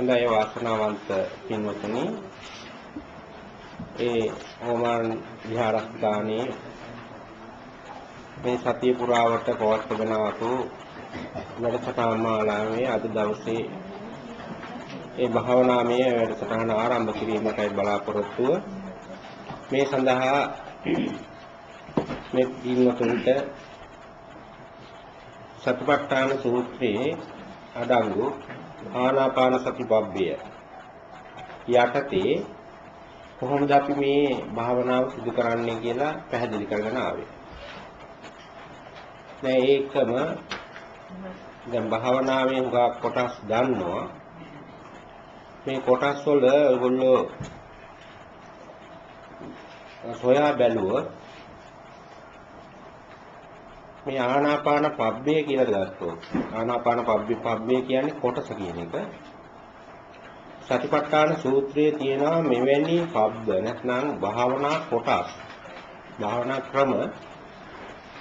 හොඳයි වාසනාවන්ත පින්වතුනි ඒ ඕමාන් විහාරස්ථානයේ මේ සතිය පුරාවට පවත්වගෙන ආපු වැඩසටහන් මාලාවේ අද දවසේ ඒ භාවනාමය වැඩසටහන ආරම්භ කිරීමටයි බලාපොරොත්තුව මේ සඳහා මේ පින්වතුන්ට සතිපට්ඨාන සූත්‍රයේ අඩංගු ආනාපාන සති පබ්බය යටතේ කොහොමද අපි මේ භාවනාව සිදු කරන්නේ කියලා පැහැදිලි කරගෙන ආවේ. දැන් ඒකම දැන් භාවනාවේ උගා කොටස් ගන්නවා. මේ කොටස් වල ඔයගොල්ලෝ සොයා බැලුවොත් මේ ආනාපාන පබ්බේ කියලා ගත්තොත් ආනාපාන පබ්බේ කියන්නේ කොටස කියන එක. සතිපට්ඨාන සූත්‍රයේ තියෙනවා මෙවැනි පබ්බ නැත්නම් භාවනා කොටස් භාවනා ක්‍රම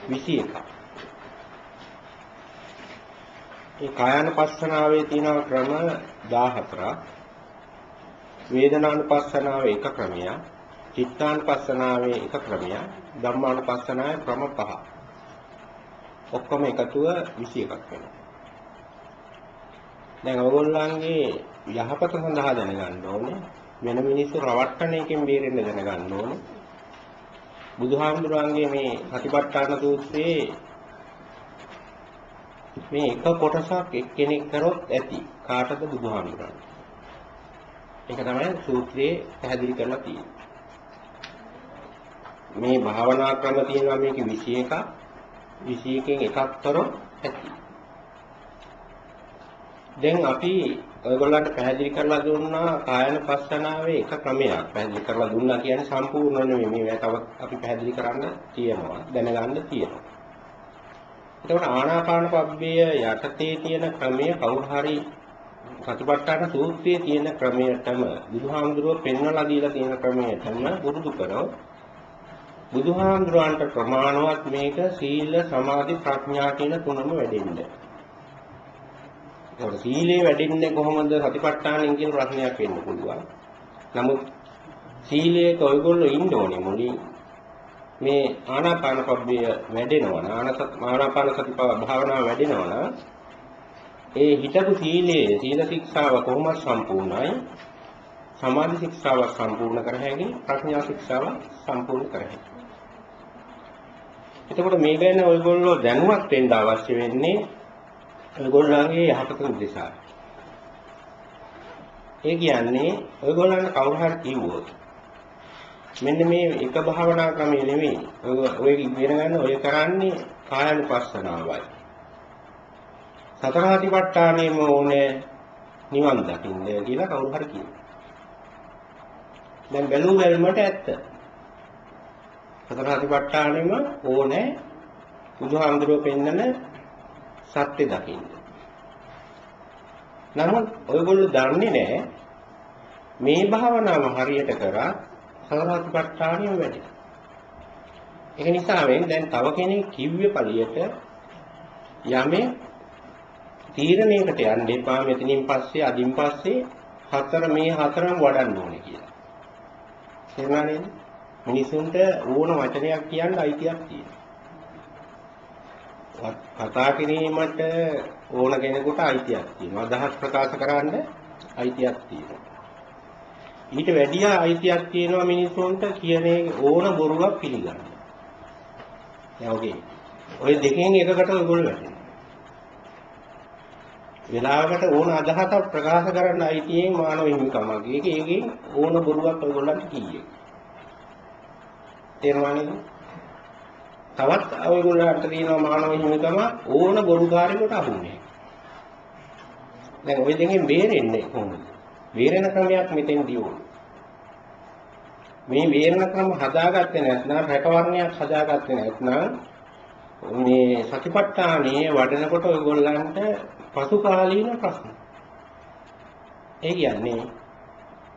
21ක්. ඒ කායानुපස්සනාවේ තියෙන ක්‍රම 14ක්. වේදනානුපස්සනාවේ එක ක්‍රමයක්, චිත්තානුපස්සනාවේ එක ක්‍රමයක්, ධම්මානුපස්සනාවේ ක්‍රම 5ක්. ඔක්කොම එකතුව 21ක් වෙනවා. දැන් ඔයගොල්ලන්ගේ යහපත සඳහා දැනගන්න ඕනේ වෙන මිනිස්සු රවට්ටන එකෙන් බේරෙන්න දැනගන්න ඕනේ. බුදුහාමුදුරන්ගේ මේ සතිපට්ඨාන සූත්‍රයේ මේ එක කොටසක් එක්කෙනෙක් කරොත් ඇති කාටද බුදුහාමුදුරන්. ඒක තමයි සූත්‍රයේ පැහැදිලි කරලා තියෙන්නේ. මේ භාවනා ක්‍රම තියෙනවා මේක 21ක්. 21කින් එකක් කරොත් ඇති. දැන් අපි ඔයගොල්ලන්ට පැහැදිලි කරලා දුන්නා කායानुපස්සනාවේ එක ක්‍රමයක්. පැහැදිලි කරලා දුන්නා කියන්නේ සම්පූර්ණ නෙමෙයි. මේ තව අපි පැහැදිලි කරන්න තියෙනවා, දැනගන්න තියෙනවා. එතකොට ආනාපාන පබ්බය යටතේ තියෙන ක්‍රමය කවුරු හරි සතිපට්ඨාන සූත්‍රයේ තියෙන ක්‍රමයටම බුදුහාමුදුරුවෝ පෙන්වලා දීලා තියෙන ක්‍රමයටම පුරුදු කරොත් බුදුහාමුදුරන්ට ප්‍රමාණවත් මේක සීල සමාධි ප්‍රඥා කියන තුනම වැඩෙන්නේ. ඒක සීලේ වැඩෙන්නේ කොහොමද සතිපට්ඨානෙන් කියන ප්‍රශ්නයක් වෙන්න පුළුවන්. නමුත් සීලයක ඔයගොල්ලෝ ඉන්න ඕනේ මුලින් මේ ආනාපාන පබ්බය වැඩෙනවා. ආනාපාන සති භාවනාව වැඩෙනවා. ඒ හිතපු සීලයේ සීල ශික්ෂාව කොහොමද සම්පූර්ණයි? සමාධි ශික්ෂාව සම්පූර්ණ කර හැකි, ප්‍රඥා ශික්ෂාව සම්පූර්ණ කර හැකි. එතකොට මේ ගැන ඔයගොල්ලෝ දැනුවත් වෙන්න අවශ්‍ය වෙන්නේ ඔයගොල්ලන්ගේ යහපත උදෙසා. ඒ කියන්නේ ඔයගොල්ලන්ට කවුරු හරි කිව්වොත් මෙන්න මේ එක භාවනා ක්‍රමය නෙමෙයි. ඔය ඉගෙන ගන්න ඔය කරන්නේ කායानुපස්සනාවයි. සතර සතිපට්ඨානෙම ඕනේ නිවන් දකින්න කියලා කවුරු හරි කියනවා. දැන් බැලුම් බැලමට ඇත්ත. සතර සතිපට්ඨානෙම ඕනේ බුදුහාමුදුරුවෝ පෙන්නන සත්‍ය දකින්න. නමුත් ඔයගොල්ලෝ දන්නේ නැහැ මේ භාවනාව හරියට කරා සතර සතිපට්ඨානෙම වැඩි. ඒක නිසා දැන් තව කෙනෙක් කිව්වේ පළියට යමේ තීරණයකට යන්න එපා මෙතනින් පස්සේ අදින් පස්සේ මේ හතරම වඩන්න ඕනේ කියලා. තේරුණා නේද? මිනිසුන්ට ඕන වචනයක් කියන්න අයිතියක් තියෙනවා. කතා කිරීමට ඕන කෙනෙකුට අයිතියක් තියෙනවා. අදහස් ප්‍රකාශ කරන්න අයිතියක් තියෙනවා. ඊට වැඩිය අයිතියක් තියෙනවා මිනිසුන්ට කියන්නේ ඕන බොරුවක් පිළිගන්න. ඔය දෙකෙන් එකකට ඔයගොල්ලෝ වැටෙනවා. වෙලාවකට ඕන අදහසක් ප්‍රකාශ කරන්න අයිතියෙන් මානව හිමිකමක්. ඒකෙන් ඕන බොරුවක් ඔයගොල්ලන්ට කීයේ. තේරුණා නේද? තවත් ඔයගොල්ලන්ට තියෙනවා මානව හිමිකම ඕන බොරුකාරයෙකුට අහුන්නේ. දැන් ওই දෙකෙන් බේරෙන්නේ කොහොමද? බේරෙන ක්‍රමයක් මෙතෙන්දී ඕන. මේ බේරෙන ක්‍රම හදාගත්තේ නැත්නම් රැකවරණයක් හදාගත්තේ නැත්නම් මේ සතිපට්ඨානයේ වඩනකොට ඔයගොල්ලන්ට පසුකාලීන ප්‍රශ්න. ඒ කියන්නේ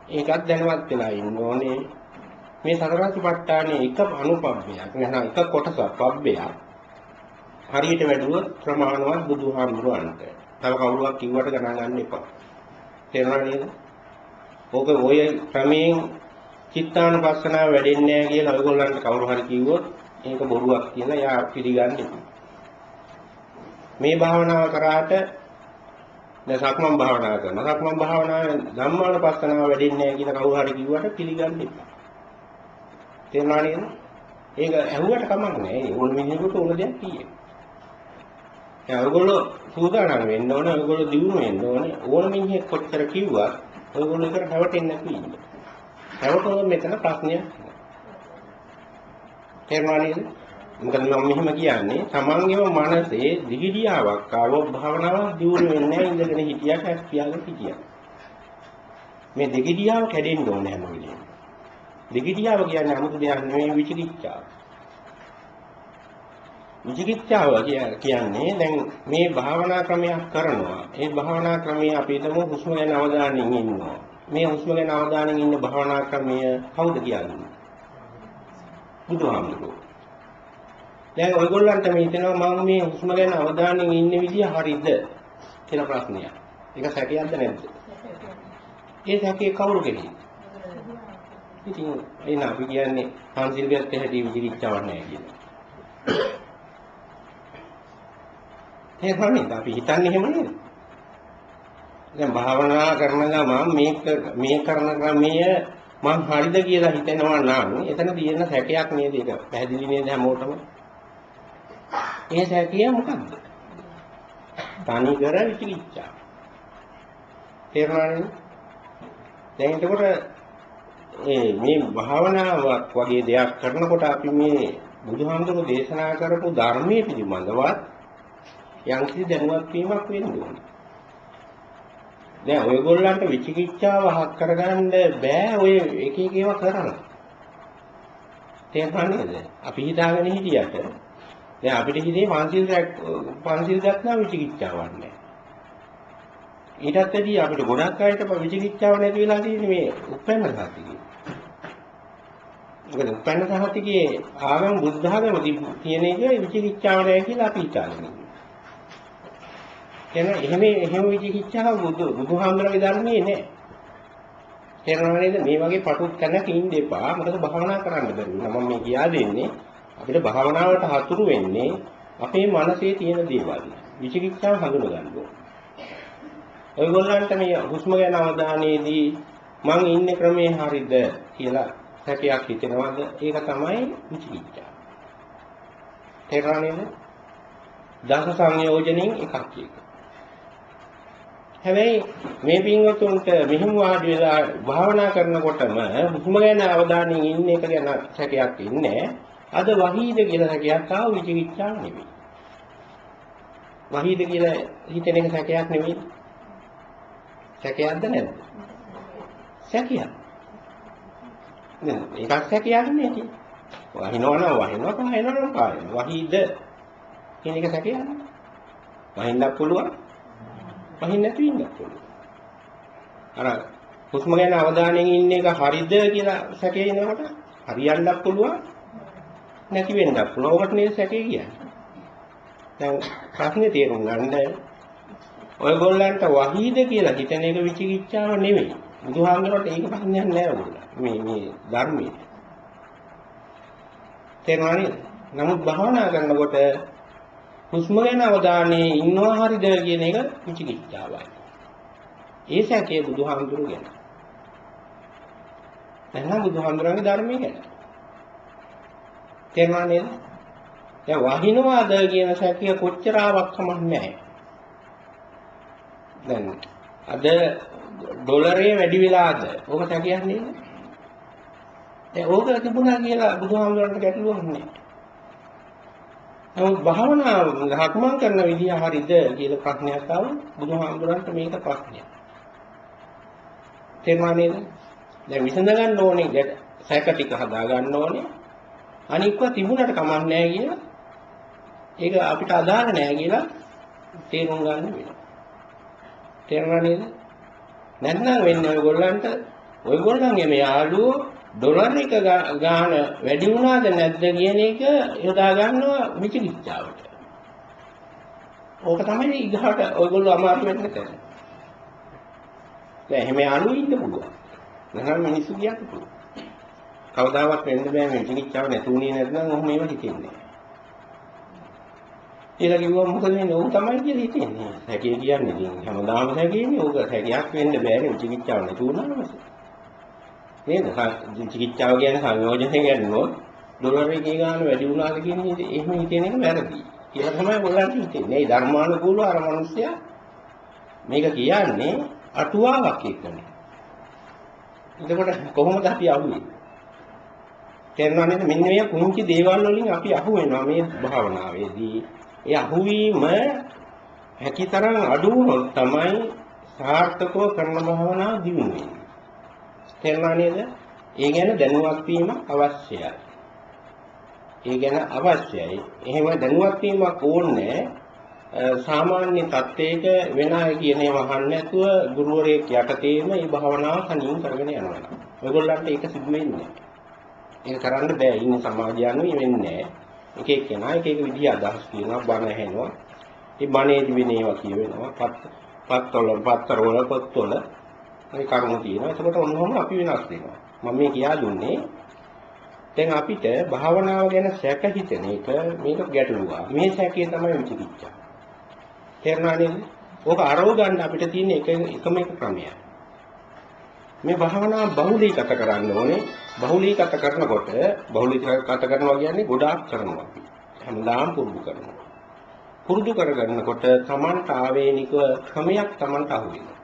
ඒකත් දැනවත් වෙලා ඉන්න ඕනේ. මේ සතර සතිපට්ඨානයේ එක අනුපබ්බයක් නැත්නම් එක කොටසක් පබ්බයක් හරියට වැඩුවොත් ප්‍රමාණවත් බුදුහාමුදුරන්ට. තව කවුරුවක් කිව්වට ගණන් ගන්න එපා. තේරුණා නේද? ඕක ඔය ක්‍රමයෙන් චිත්තානුපස්සනාව වැඩෙන්නේ නැහැ කියලා ඔයගොල්ලන්ට කවුරු හරි කිව්වොත් ඒක බොරුවක් කියලා යා පිළිගන්නේ. මේ භාවනාව කරාට දැන් සක්මන් භාවනාව කරනවා. සක්මන් භාවනාවේ ධම්මානුපස්සනාව වැඩෙන්නේ නැහැ කියලා කවුරු හරි කිව්වට පිළිගන්නේ නැහැ. තේරුණා නේද? ඒක ඇහුවට කමක් නැහැ. ඕන මිනිහෙකුට ඕන දෙයක් කියයි. දැන් ඔයගොල්ලෝ සූදානම් වෙන්න ඕනේ. ඔයගොල්ලෝ දියුණු වෙන්න ඕනේ. ඕන මිනිහෙක් කොච්චර කිව්වත් ඔයගොල්ලෝ එකට හැවටෙන්නේ නැතුව ඉන්න. හැවටුනොත් මෙතන ප්‍රශ්නයක්. තේරුණා නේද? මොකද මම මෙහෙම කියන්නේ තමන්ගේම මනසේ දිගිඩියාවක් ආවොත් භාවනාවක් දියුණු වෙන්නේ නැහැ. ඉඳගෙන හිටියට ඇස් පියාගෙන හිටියා. මේ දිගිඩියාව කැඩෙන්න ඕනේ හැම වෙලේම. දිගිඩියාව කියන්නේ 아무තු දෙයක් නෙවෙයි විචිකිච්ඡාව. විචිකිච්ඡාව කියන්නේ දැන් මේ භාවනා ක්‍රමයක් කරනවා. ඒ භාවනා ක්‍රමයේ අපි හිතමු හුස්ම ගැන අවධානයෙන් ඉන්නවා. මේ හුස්ම ගැන අවධානයෙන් ඉන්න භාවනා ක්‍රමය කවුද කියන්නේ? බුදුහාමුදුරුවෝ. දැන් ඔයගොල්ලන්ට මේ හිතෙනවා මම මේ හුස්ම ගැන අවධානයෙන් ඉන්න විදිය හරිද කියලා ප්‍රශ්නයක්. ඒක සැකයක්ද නැද්ද? ඒ සැකේ කවුරු කෙරෙහිද? ඉතින් එන අපි කියන්නේ පන්සිල් ගත්ත හැටි විචිකිච්ඡාවක් නැහැ කියලා. ඒ වගේ අපි හිතන්නේ එහෙම නේද? දැන් භාවනා කරන ගමන් මේ කරන ක්‍රමය මං හරිද කියලා හිතෙනවා නම් එතන තියෙන සැකයක් නේද? ඒක පැහැදිලි නේද හැමෝටම? ඒ සැකය මොකක්ද? තනි කර විචිකිච්ඡාව. තේරුණාද? දැන් එතකොට මේ භාවනාවක් වගේ දෙයක් කරනකොට අපි මේ බුදුහාමුදුරුවෝ දේශනා කරපු ධර්මයේ පිළිබඳවත් යම්කිසි දැනුවත් වීමක් වෙන්න ඕනේ. දැන් ඔයගොල්ලන්ට විචිකිච්ඡාව හක් කරගන්න බෑ ඔය එක එක ඒවා කරලා. තේරුණා නේද? අපි හිතාගෙන හිටියට දැන් අපිට හිතේ පන්සිල් දැක්නා විචිකිච්ඡාවක් නැහැ. ඊටත් වැඩි අපිට ගොඩක් අයට විචිකිච්ඡාව නැති වෙලා තියෙන්නේ මේ උපැන්න සාතිකේ. මොකද උපැන්න සාතිකේ ආගම බුද්ධ ආගම තියෙන එක විචිකිච්ඡාව නැහැ කියලා අපි හිතාගෙන ඉන්නවා. එහෙම විචිකිච්ඡාව බුදුහාමුදුරගේ ධර්මයේ නැහැ. තේරෙනව නේද? මේ වගේ පටුත් තැනක ඉන්න එපා. මොකද භාවනා කරන්න බැරි වෙනවා. මම මේ කියා දෙන්නේ අපිට භාවනාවට හතුරු වෙන්නේ අපේ මනසේ තියෙන දේවල්. විචිකිච්ඡාව හඳුන ගන්න ඕනේ. ඔයගොල්ලන්ට මේ හුස්ම ගැන අවධානයේදී මං ඉන්නේ ක්‍රමේ හරියද කියලා සැකයක් හිතෙනවද? ඒක තමයි විචිකිච්ඡාව. තේරුණා නේද? දස සංයෝජනෙන් එකක් එක. හැබැයි මේ පින්වතුන්ට මෙහිම වාඩි වෙලා භාවනා කරනකොටම හුස්ම ගැන අවධානයෙන් ඉන්න එක ගැන සැකයක් ඉන්නේ. අද වහීද කියලා සැකයක් ආව විචිකිච්ඡාව නෙවෙයි. වහීද කියලා හිතෙන එක සැකයක් නෙවෙයි. සැකයක්ද නැද්ද? සැකයක්. නේද? ඒකක් සැකයක් නෙවෙයි. වහිනවා පායනවා. වහීද කියන එක සැකයක් නෙවෙයි. වහින්නත් පුළුවන්. වහින්න නැතුව ඉන්නත් පුළුවන්. අර හුස්ම ගැන අවධානයෙන් ඉන්න එක හරිද කියලා සැකේ ඉනකොට හරියන්නත් පුළුවන්. නැති වෙන්නත් පුළුවන්. ඔකට නේද සැකේ කියන්නේ. දැන් ප්‍රශ්නේ තේරුම් ගන්න ඔයගොල්ලන්ට වහීද කියලා හිතන එක විචිකිච්ඡාව නෙවෙයි. බුදුහාමුදුරුවෝ ඒක ප්‍රශ්නයක් නෑ ඔයගොල්ලෝ. මේ ධර්මයේ. තේරුණා නේද? නමුත් භාවනා කරනකොට හුස්ම ගැන අවධානයේ ඉන්නවා හරිද කියන එක විචිකිච්ඡාවයි. ඒ සැකේ බුදුහාමුදුරුවෝ ගැන. එහෙනම් බුදුහාමුදුරුවෝගේ ධර්මයේ ගැන. තේරුණා නේද? දැන් වහිනවාද කියන සැකය කොච්චර ආවක් කමක් නැහැ. දැන් අද ඩොලරේ වැඩි වෙලාද? ඕක සැකයක් නේද? දැන් ඕක තිබුණා කියලා බුදුහාමුදුරන්ට ගැටලුවක් නෑ. නමුත් භාවනාව හක්මන් කරන විදිය හරිද කියලා ප්‍රශ්නයක් ආවොත් බුදුහාමුදුරන්ට මේක ප්‍රශ්නයක්. තේරුණා නේද? දැන් විසඳ ගන්න ඕනේ සැක ටික හදා ගන්න ඕනේ. අනික්ව තිබුණට කමක් නෑ කියලා ඒක අපිට අදාළ නෑ කියලා තේරුම් ගන්න වෙනවා. තේරුණා නේද? නැත්නම් වෙන්නේ ඔයගොල්ලන්ගේ මේ යාළුවෝ ඩොලර් එක ගාන වැඩි වුණාද නැද්ද කියන එක යොදා ගන්නවා විචිකිච්ඡාවට. ඕක තමයි ඊගහට ඔයගොල්ලෝ අමාරු වෙන්න කරන්නේ. දැන් එහෙම යාළුවෝ ඉන්න පුළුවන්. නැත්නම් මිනිස්සු කියන්න පුළුවන්. කවදාවත් වෙන්න බෑ මේ විචිකිච්ඡාව නැතුණේ නැත්නම් ඔහොම ඒව හිතෙන්නේ. ඊළඟ කිව්වා මොකද මේ නෝ තමයි කියලා හිතෙන්නේ. හැකිය කියන්නේ ඉතින් හැමදාම හැකියන්නේ ඕක හැකියක් වෙන්න බෑනේ විචිකිච්ඡාව නැතුණාම. නේද? විචිකිච්ඡාව කියන්නේ සංයෝජනය ගන්නොත් ඩොලර් එකේ ගාන වැඩි වුණාද කියන්නේ එහෙම හිතෙන එක වැරදි. කියලා තමයි ඔයගොල්ලන්ට හිතෙන්නේ. ඒ ධර්මානුකූලව අර මිනිස්සයා මේක කියන්නේ අටුවාවක් එක්කනේ. එතකොට කොහොමද අපි අහුවේ? තේරුණා නේද? මෙන්න මේ කුංචි දේවල් වලින් අපි අහු වෙනවා මේ භාවනාවේදී. ඒ අහුවීම හැකිතරම් අඩු වුණොත් තමයි සාර්ථකව කරන භාවනාව දියුණු වෙන්නේ. තේරුණා නේද? ඒ ගැන දැනුවත් වීම අවශ්‍යයි. ඒ ගැන අවශ්‍යයි. එහෙම දැනුවත් වීමක් ඕනේ සාමාන්‍ය තත්ත්වයක වෙන අය කියන ඒවා අහන්න නැතුව ගුරුවරයෙක් යටතේම මේ භාවනාව තනියෙන් කරගෙන යනවා. ඔයගොල්ලන්ට ඒක සිදු වෙන්නේ නැහැ. ඒක කරන්න බෑ. ඉන්න සමාජය අනුව වෙන්නේ නැහැ. එක එක්කෙනා එක එක විදිහ අදහස් කියනවා, බණ ඇහෙනවා. ඒ බණේදි වෙන ඒවා කියවෙනවා. පත්තරවල පොත්වල ඒ කරුණු තියෙනවා. ඒකට ඔන්නෝම අපි වෙනස් වෙනවා. මම මේ කියා දුන්නේ දැන් අපිට භාවනාව ගැන සැක හිතෙන එක මේක ගැටලුවක්. මේ සැකේ තමයි විචිකිච්ඡා. තේරුණා නේද? ඕක අරව ගන්න අපිට තියෙන එකම එක ක්‍රමයක්. මේ භාවනාව බහුලීගත කරන්න ඕනේ. බහුලීගත කරනකොට බහුලීගත කරනවා කියන්නේ ගොඩාක් කරනවා අපි. හැමදාම පුරුදු කරනවා. පුරුදු කරගන්නකොට Tamanට ආවේනික ක්‍රමයක් Tamanට අහු වෙනවා.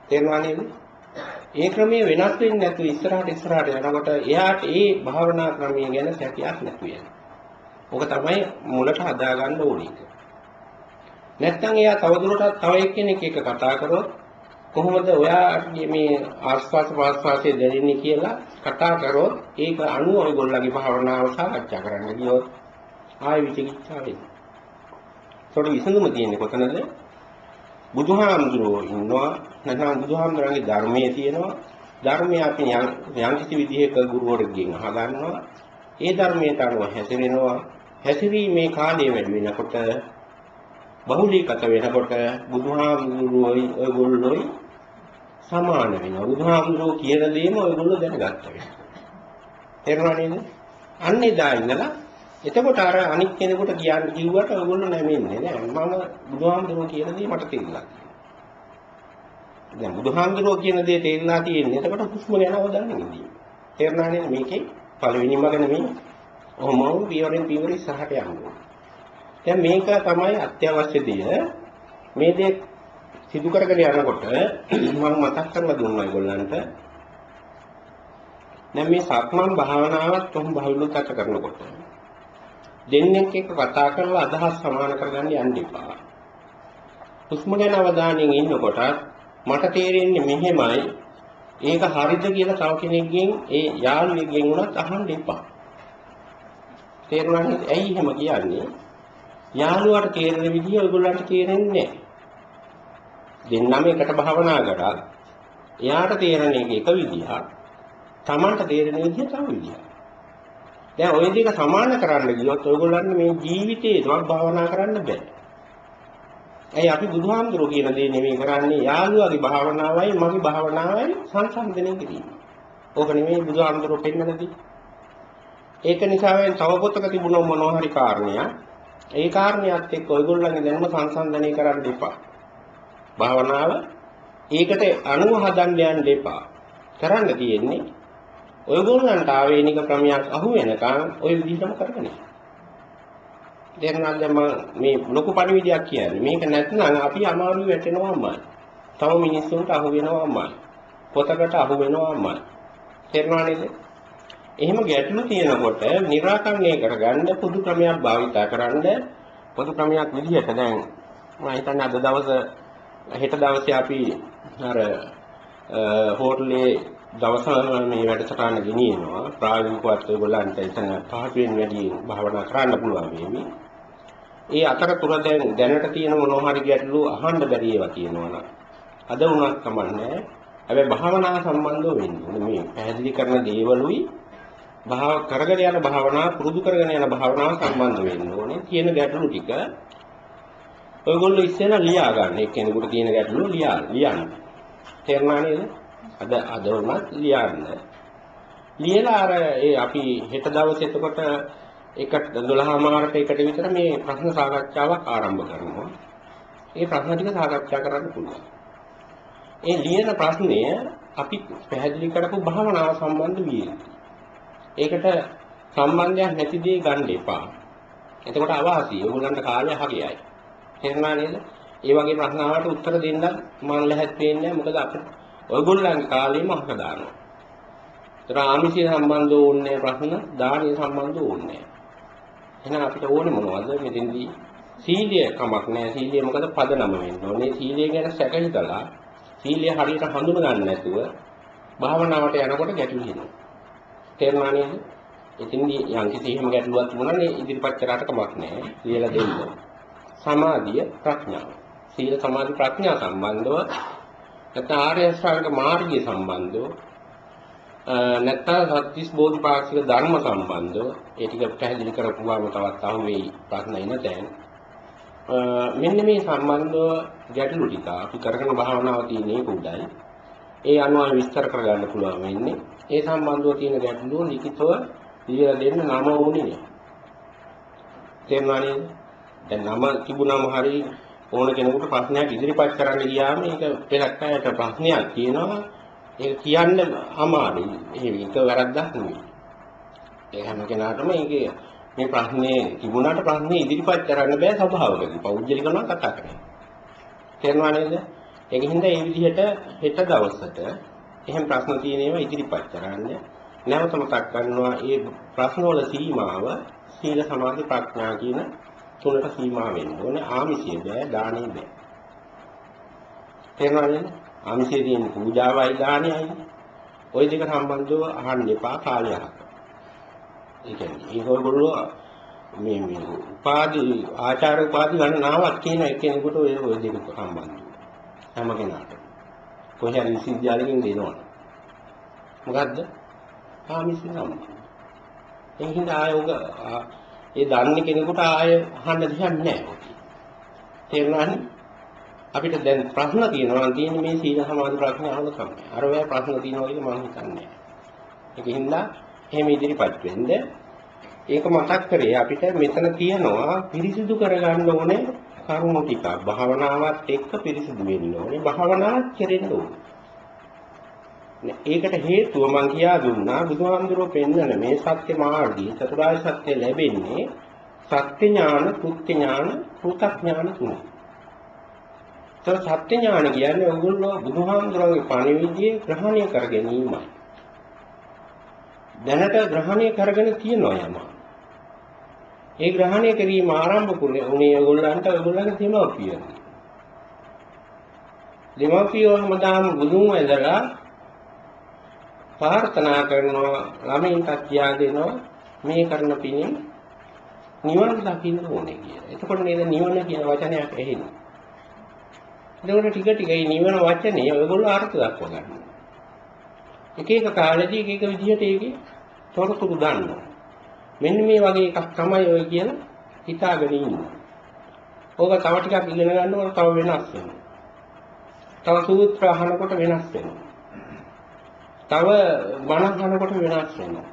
තේරුණා නේද? ඒ ක්‍රමයේ වෙනස් වෙන්නේ නැතුව ඉස්සරහට යනකොට එයාට ඒ භාවනා ක්‍රමය ගැන සැකයක් නැතු වෙනවා. ඕක තමයි මුලට හදාගන්න ඕනේ. නැත්නම් එයා තවදුරටත් තව එක්කෙනෙක් එක කතා කරොත් කොහොමද ඔයාගේ මේ ආස්වාද ප්‍රාස්වාදයේ දැනෙන්නේ කියලා කතා කරොත් ඒක අනුව ඔයගොල්ලන්ගේ භාවනාව සාකච්ඡා කරන්න ගියොත් ආයෙ විචිකිච්ඡා වෙනවා. ඒකට විසඳුම තියෙන්නේ කොතනද? බුදුහාමුදුරුවෝ ඉන්නවා නැත්නම් බුදුහාමුදුරන්ගේ ධර්මයේ තියෙනවා. ධර්මය අපි යම් කිසි විදිහක ගුරුවරයෙක්ගෙන් අහගන්නවා. ඒ ධර්මයට අනුව හැසිරෙනවා. හැසිරීමේ කාලය වැඩි වෙනකොට බහුලීගත වෙනකොට බුදුහාමුදුරුවෝයි ඔයගොල්ලෝයි සමාන වෙනවා. බුදුහාමුදුරුවෝ කියන දේම ඔයගොල්ලෝ දැනගත්ත වෙනවා. තේරුණා නේද? අන්න එදා ඉඳලා එතකොට අර අනිත් කෙනෙකුට කියන්න කිව්වට ඔයගොල්ලෝ නැමෙන්නේ නෑ. මම බුදුහාමුදුරුවෝ කියන දේ මට තේරුණා. දැන් බුදුහාමුදුරුවෝ කියන දේ තේරුණා තියෙන්නේ. එතකොට හුස්ම ගැන අවධානය යොමු. තේරුණා නේද? මේකේ පළවෙනි මග නෙමෙයි. ඔහොම පියවරෙන් පියවර ඉස්සරහට යනවා. දැන් මේක තමයි අත්‍යවශ්‍ය දේ. මේ දේ සිදු කරගෙන යනකොට මම මතක් කරලා දුන්නා ඒගොල්ලන්ට. දැන් මේ සක්මන් භාවනාවත් කොහොම බහුලීගත කරනකොට දෙන්නෙක් එක්ක කතා කරලා අදහස් සමාන කරගන්න යන්න එපා. හුස්ම ගැන අවධානයෙන් ඉන්නකොට මට තේරෙන්නේ මෙහෙමයි. ඒක හරිද කියලා තව කෙනෙක්ගෙන් ඒ යාළුවෙක්ගෙන් උනත් අහන්න එපා. තේරුණාද? ඇයි එහෙම කියන්නේ? යාළුවාට තේරෙන විදිහ ඔයගොල්ලන්ට තේරෙන්නේ නැහැ. දෙන්නම එකට භාවනා කරා. එයාට තේරෙන එක විදිහක්, Tamanට තේරෙන විදිහ තව විදිහක්. දැන් ওই දෙක සමාන කරන්න ගියොත් ඔයගොල්ලන්ට මේ ජීවිතේටවත් භාවනා කරන්න බෑ. ඇයි අපි බුදුහාමුදුරුවෝ කියන දේ නෙමෙයි කරන්නේ යාළුවාගේ භාවනාවයි මගේ භාවනාවයි සංසන්දනය කිරීම. ඕක නෙමෙයි බුදුහාමුදුරුවෝ පෙන්නනදී. ඒක නිසා වෙන තව පොතක තිබුණ මොනවා හරි කාරණයක් ඒ කාරණියත් එක්ක ඔයගොල්ලන්ගේ දැනුම සංසන්දනය කරන්න එපා. භාවනාව ඒකට අනුව හදන්න යන්න එපා. කරන්න තියෙන්නේ ඔයගොල්ලන්ට ආවේනික ක්‍රමයක් අහු වෙනකන් ඔය විදිහටම කරගෙන යන්න. දැන් මේ ලොකු පරිවිදයක් කියන්නේ මේක නැත්නම් අපි අමාරු වෙටෙනවාමයි. තව මිනිස්සුන්ට අහු වෙනවාමයි. පොතකට අහු වෙනවාමයි. තේරුණා නේද? එහෙම ගැටලු තියෙනකොට निराකරණය කරගන්න පොදු ක්‍රමයක් භාවිතා කරන්න පොදු ක්‍රමයක් විදිහට දැන් මම හිතන්නේ අද දවසේ හෙට දවසේ අපි අර හෝටලේ දවස මේ වැඩසටහන ගෙනියනවා ප්‍රායෝගිකවත් ඔයගොල්ලන්ට එතන පහසුවෙන් වැඩි භාවනා කරන්න පුළුවන් වෙමි. ඒ අතරතුර දැනට තියෙන මොනවා හරි ගැටලු අහන්න බැරි ඒවා තියෙනවා. අද වුණත් කමන්නේ. හැබැයි භාවනා සම්බන්ධව වෙන්නේ මේ පැහැදිලි කරන දේවලුයි කරගෙන යන භාවනා පුරුදු කරගෙන යන භාවනාව සම්බන්ධ වෙන්න ඕනේ. තියෙන ගැටලු ටික ඔයගොල්ලෝ ඉස්සෙල්ලා ලියා ගන්න. එක්කෙනෙකුට තියෙන ගැටලු ලියන්න. තේරුණා නේද? අද වුණත් ලියන්න. ලියලා අර අපි හෙට දවසේ එතකොට 12:00 එකට විතර මේ ප්‍රශ්න සාකච්ඡාවක් ආරම්භ කරනවා. ඒ ප්‍රශ්න ටික සාකච්ඡා කරන්න පුළුවන්. ඒ ලියන ප්‍රශ්නය අපි පැහැදිලි කරපු භාවනාව සම්බන්ධ විය යුතුයි. ඒකට සම්බන්ධයක් නැති දේ ගන්න එපා. එතකොට අවාසියි. ඔයගොල්ලන්ට කාලය හරියයි. තේරුණා නේද? ඒ වගේ ප්‍රශ්න ආවට උත්තර දෙන්න මම ලැහැත් වෙන්නේ නැහැ. මොකද අපිට ඔයගොල්ලන්ගේ කාලෙම අහක දානවා. ඒතර ආමිෂය සම්බන්ධව ඕනේ ප්‍රශ්න, දානීය සම්බන්ධව ඕනේ. එහෙනම් අපිට ඕනේ මොනවද මෙතෙන්දී? සීලය කමක් නැහැ. සීලය මොකද පදනම වෙන්න ඕනේ. සීලය ගැන සැක හිතලා සීලය හරියට හඳුන ගන්න නැතුව භාවනාවට යනකොට ගැටලු වෙනවා. තේරුණා නේද? එතින්දී යම්කිසි එහෙම ගැටලුවක් තිබුණා නේ ඉදිරිපත් කරාට කමක් නැහැ. කියලා දෙන්න. සමාධිය ප්‍රඥාව. සීල සමාධි ප්‍රඥා සම්බන්ධව නැත්නම් ආර්ය අෂ්ටාංග මාර්ගය සම්බන්ධව නැත්නම් සත්‍තිස් බෝධිපාක්ෂික ධර්ම සම්බන්ධව ඒ ටික පැහැදිලි කරපුවාම තවත් අහු වෙයි ප්‍රශ්න එන තැන්. මෙන්න මේ සම්බන්ධව ගැටලු ටික අපි කරගෙන භාවනාව තියෙන්නේ උඩයි. ඒ අනුව විස්තර කරගන්න පුළුවන් වෙන්නේ. ඒ සම්බන්ධව තියෙන ගැටලු ලිඛිතව ලියලා දෙන්න නම ඕනේ නේ. තේරුණා නේද? දැන් නම තිබුණාම හරි ඕන කෙනෙකුට ප්‍රශ්නයක් ඉදිරිපත් කරන්න ගියාම ඒක පෙරක් අයට ප්‍රශ්නයක් තියෙනවා. ඒක කියන්න අමාරුයි. ඒක වැරද්දක් නෙවෙයි. ඒ හැම කෙනාටම මේ ප්‍රශ්නේ තිබුණාට ප්‍රශ්නේ ඉදිරිපත් කරන්න බෑ සභාවකදී. පෞද්ගලිකව නම් කතා කරන්නේ. තේරුණා නේද? ඒකින්ද මේ විදිහට හෙට දවසට එහෙම ප්‍රශ්න තියෙන ඒවා ඉදිරිපත් කරන්න. නැවත මතක් කරනවා මේ ප්‍රශ්න වල සීමාව සීල සමාධි ප්‍රඥා කියන තුනට සීමා වෙන්න ඕනේ. ආමිෂය බෑ, දානෙ බෑ. තේරුණා නේද? ආමිෂයේ තියෙන පූජාවයි දානයයි. ওই දෙක සම්බන්ධව අහන්න එපා කාලයක්. ඒ කියන්නේ ඒගොල්ලෝ මේ උපාධි ආචාර උපාධි ගණනාවක් කියන කෙනෙකුට ඔය දෙක සම්බන්ධයි. හැම කෙනාට. කොහේ හරි විශ්වවිද්‍යාලෙකින් දෙනවනේ. මොකද්ද? ආමිෂ නම්. එහෙනම් ආයෝග ඒ දන්නේ කෙනෙකුට ආය අහන්න දෙයක් නැහැ. තේරුණානේ? අපිට දැන් ප්‍රශ්න තියෙනවා නම් තියෙන්නේ මේ සීල සමාධි ප්‍රඥාවල තමයි. අර ඔය ප්‍රශ්න තියෙනවා කියලා මම හිතන්නේ. ඒකින්ද එහෙම ඉදිරිපත් වෙන්න ඒක මතක් කරේ අපිට මෙතන තියෙනවා පිරිසිදු කරගන්න ඕනේ කරුණු ටික. භාවනාවත් එක්ක පිරිසිදු වෙන්න ඕනේ. භාවනාවත් කෙරෙන්න ඕනේ. ඒකට හේතුව මම කියා දුන්නා බුදුහාමුදුරුවෝ පෙන්වන මේ සත්‍ය මාර්ගයේ චතුරාර්ය සත්‍ය ලැබෙන්නේ සත්‍ය ඥාන, කෘත්‍ය ඥාන, කෘතඥාන තුන. සත්‍ය ඥාන කියන්නේ ඔයගොල්ලෝ බුදුහාමුදුරුවෝගේ පණිවිඩය ග්‍රහණය කර ගැනීමයි. දැනට ග්‍රහණය කරගෙන තියෙනවා යම. ඒ ග්‍රහණය කිරීම ආරම්භ කරුනේ ඔයගොල්ලන්ට ඔයගොල්ලන්ගේ දෙමව්පියන්. දෙමව්පියෝ හැමදාම බුදුන් වැඳලා ප්‍රාර්ථනා කරනවා ළමයින්ට කියා දෙනවා මේ කරන පිණින් නිවන දකින්න ඕනේ කියලා. එතකොට නේද නිවන කියන වචනයක් එන්නේ. එතකොට ටික ටික මේ නිවන වචනේ ඔයගොල්ලෝ අර්ථ දක්ව ගන්නවා. එක එක කාලෙදී එක එක විදිහට ඒකේ තොරතුරු දානවා. මෙන්න මේ වගේ එකක් තමයි ඔය කියලා හිතාගෙන ඉන්නේ. ඕක තව ටිකක් ඉගෙන ගන්නකොට තව වෙනස් වෙනවා. තව සූත්‍ර අහනකොට වෙනස් වෙනවා. තව බණ අහනකොට වෙනස් වෙනවා.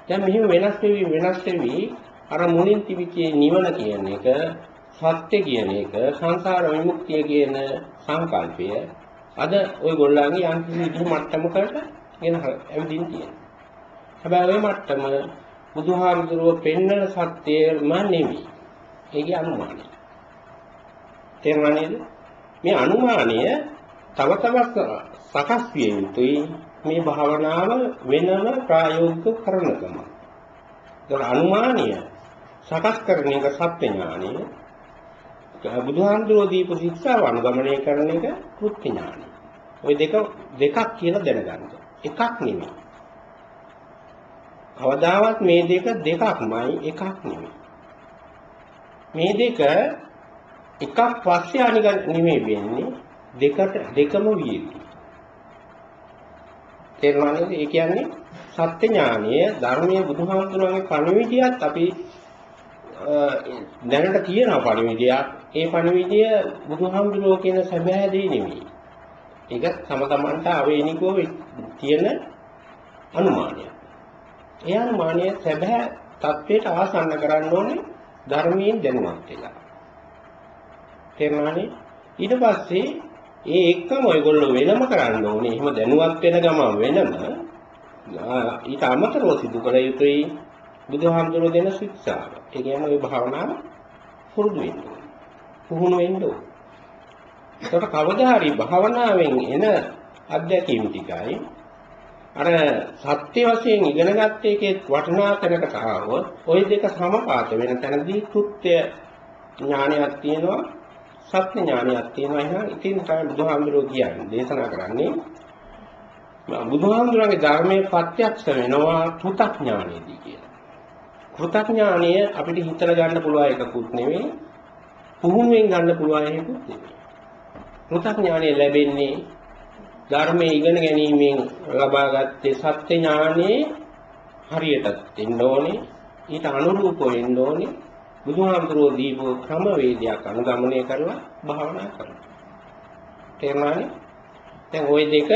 දැන් මෙහිම වෙනස් වෙවි අර මුලින් තිබිච්ච නිවන කියන එක, සත්‍ය කියන එක, සංසාර විමුක්තිය කියන සංකල්පය අද ඔයගොල්ලන්ගේ යම් කිසි මට්ටමකට ගෙන ඇවිදින් තියෙනවා. හැබැයි ওই මට්ටම බුදුහාමුදුරුවෝ පෙන්වන සත්‍යම නෙවෙයි. ඒකේ අනුමානය. තේරුණා නේද? මේ අනුමානය තව තවත් සකස් විය යුතුයි මේ භාවනාව වෙනම ප්‍රායෝගික කරනකම. ඒක අනුමානය සකස් කරන එක සත්‍ය ඥානය. බුදුහාමුදුරුවෝ දීපු ශික්ෂාව අනුගමනය කරන එක කෘත්‍ය ඥානය. ওই දෙකක් කියලා දැනගන්න. එකක් නෙමෙයි. කවදාවත් මේ දෙකක්මයි එකක් නෙමෙයි. මේ එකක් පස්සේ අනික නෙමෙයි වෙන්නේ දෙකම විය යුතුයි. තේරුණා නේද? ඒ කියන්නේ සත්‍ය ඥානය ධර්මයේ බුදුහාමුදුරුවන්ගේ පණිවිඩයත් අපි දැනට තියෙන පණිවිඩයක්. ඒ පණිවිඩය බුදුහාමුදුරුවෝ කියන සැබෑ දේ නෙමෙයි. ඒක තම තමන්ට අවේනිකව තියෙන අනුමානයක්. ඒ අනුමානය සැබෑ තත්ත්වයට ආසන්න කරන්න ඕනේ ධර්මයෙන් දැනුවත් වෙලා. තේරුණානේ? ඊට පස්සේ ඒ එක්කම ඔයගොල්ලෝ වෙනම කරන්න ඕනේ. එහෙම දැනුවත් වෙන ගමන් වෙනම ඊට අමතරව සිදු කළ යුතුයි බුදුහාමුදුරුවෝ දෙන ශික්ෂාව. ඒ කියන්නේ ඔය භාවනාව පුරුදු වෙන්න ඕනේ. පුහුණු වෙන්න ඕනේ. ඒකට කවදා හරි භාවනාවෙන් එන අත්දැකීම් ටිකයි අර සත්‍ය වශයෙන් ඉගෙනගත්ත එකේ වටිනා තැනකට ආවොත් ওই දෙක සමපාත වෙන තැනදී කෘත්‍ය ඥානයක් තියෙනවා සත්‍ය ඥානයක් තියෙනවා. එහෙනම් ඉතින් තමයි බුදුහාමුදුරුවෝ කියන්නේ දේශනා කරන්නේ බුදුහාමුදුරන්ගේ ධර්මයේ ප්‍රත්‍යක්ෂ වෙනවා කෘතඥානෙදී කියලා. කෘතඥානය අපිට හිතලා ගන්න පුළුවන් එකකුත් නෙවෙයි පුහුණුවෙන් ගන්න පුළුවන් එකකුත් නෙවෙයි. කෘතඥානය ලැබෙන්නේ ධර්මයේ ඉගෙන ගැනීමෙන් ලබාගත්තේ සත්‍ය ඥානයේ හරියට එන්න ඕනේ. ඊට අනුරූපව එන්න ඕනේ. බුදුහාමුදුරුවෝ දීපු ක්‍රමවේදයක් අනුගමනය කරලා භාවනා කරනවා. තේරුණානේ? දැන් ওই දෙක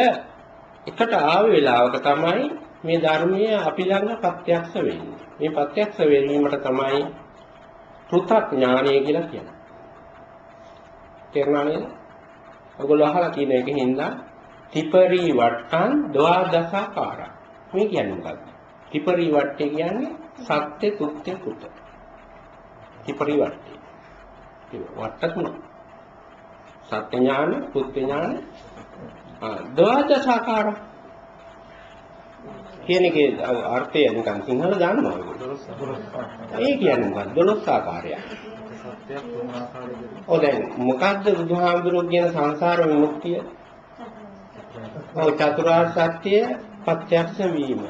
එකට ආව වෙලාවක තමයි මේ ධර්මයේ අපි ළඟ ප්‍රත්‍යක්ෂ වෙන්නේ. මේ ප්‍රත්‍යක්ෂ වීමට තමයි කෘතඥානය කියලා කියන්නේ. තේරුණානේ? ඔයගොල්ලෝ අහලා තියෙන එකකින්ද ත්‍රිපරි වට්ටන් ද්වාදසාකාර. මේ කියන්නේ මොකක්ද? ත්‍රිපරි වට්ටේ කියන්නේ සත්‍ය තුත්‍ය කුත. ත්‍රිපරි වට්ටේ. ඒ වට්ට තුන. සත්‍ය ඥාන, තුත්‍ය ඥාන, ද්වාදසාකාර. කියන එකේ අර්ථය නිකන් සිංහල දාන්නවා ඔයගොල්ලෝ. ඒ කියන්නේ මොකක්ද? 12 ආකාරයක්. ඔව් දැන් මොකද්ද බුදුහාමුදුරුවෝ කියන සංසාර විමුක්තිය? ඔව් චතුරාර්ය සත්‍ය ප්‍රත්‍යක්ෂ වීම.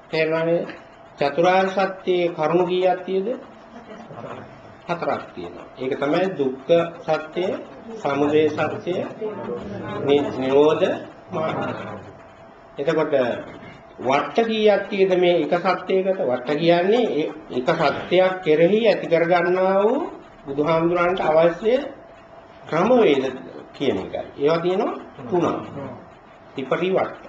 තේරුණානේ? චතුරාර්ය සත්‍යයේ කරුණු කීයක් තියෙද? 4ක් තියෙනවා. ඒක තමයි දුක්ඛ සත්‍ය, සමුදය සත්‍ය, නිරෝධ මාර්ගය. එතකොට වට්ට කීයක් තියෙද මේ එක සත්‍යයකට? වට්ට කියන්නේ එක සත්‍යයක් කෙරෙහි ඇති කර ගන්නා වූ බුදුහාමුදුරන්ට අවශ්‍ය ක්‍රමවේද කියන එකයි. ඒවා තියෙනවා 3ක්. ත්‍රිපටි වට්ට.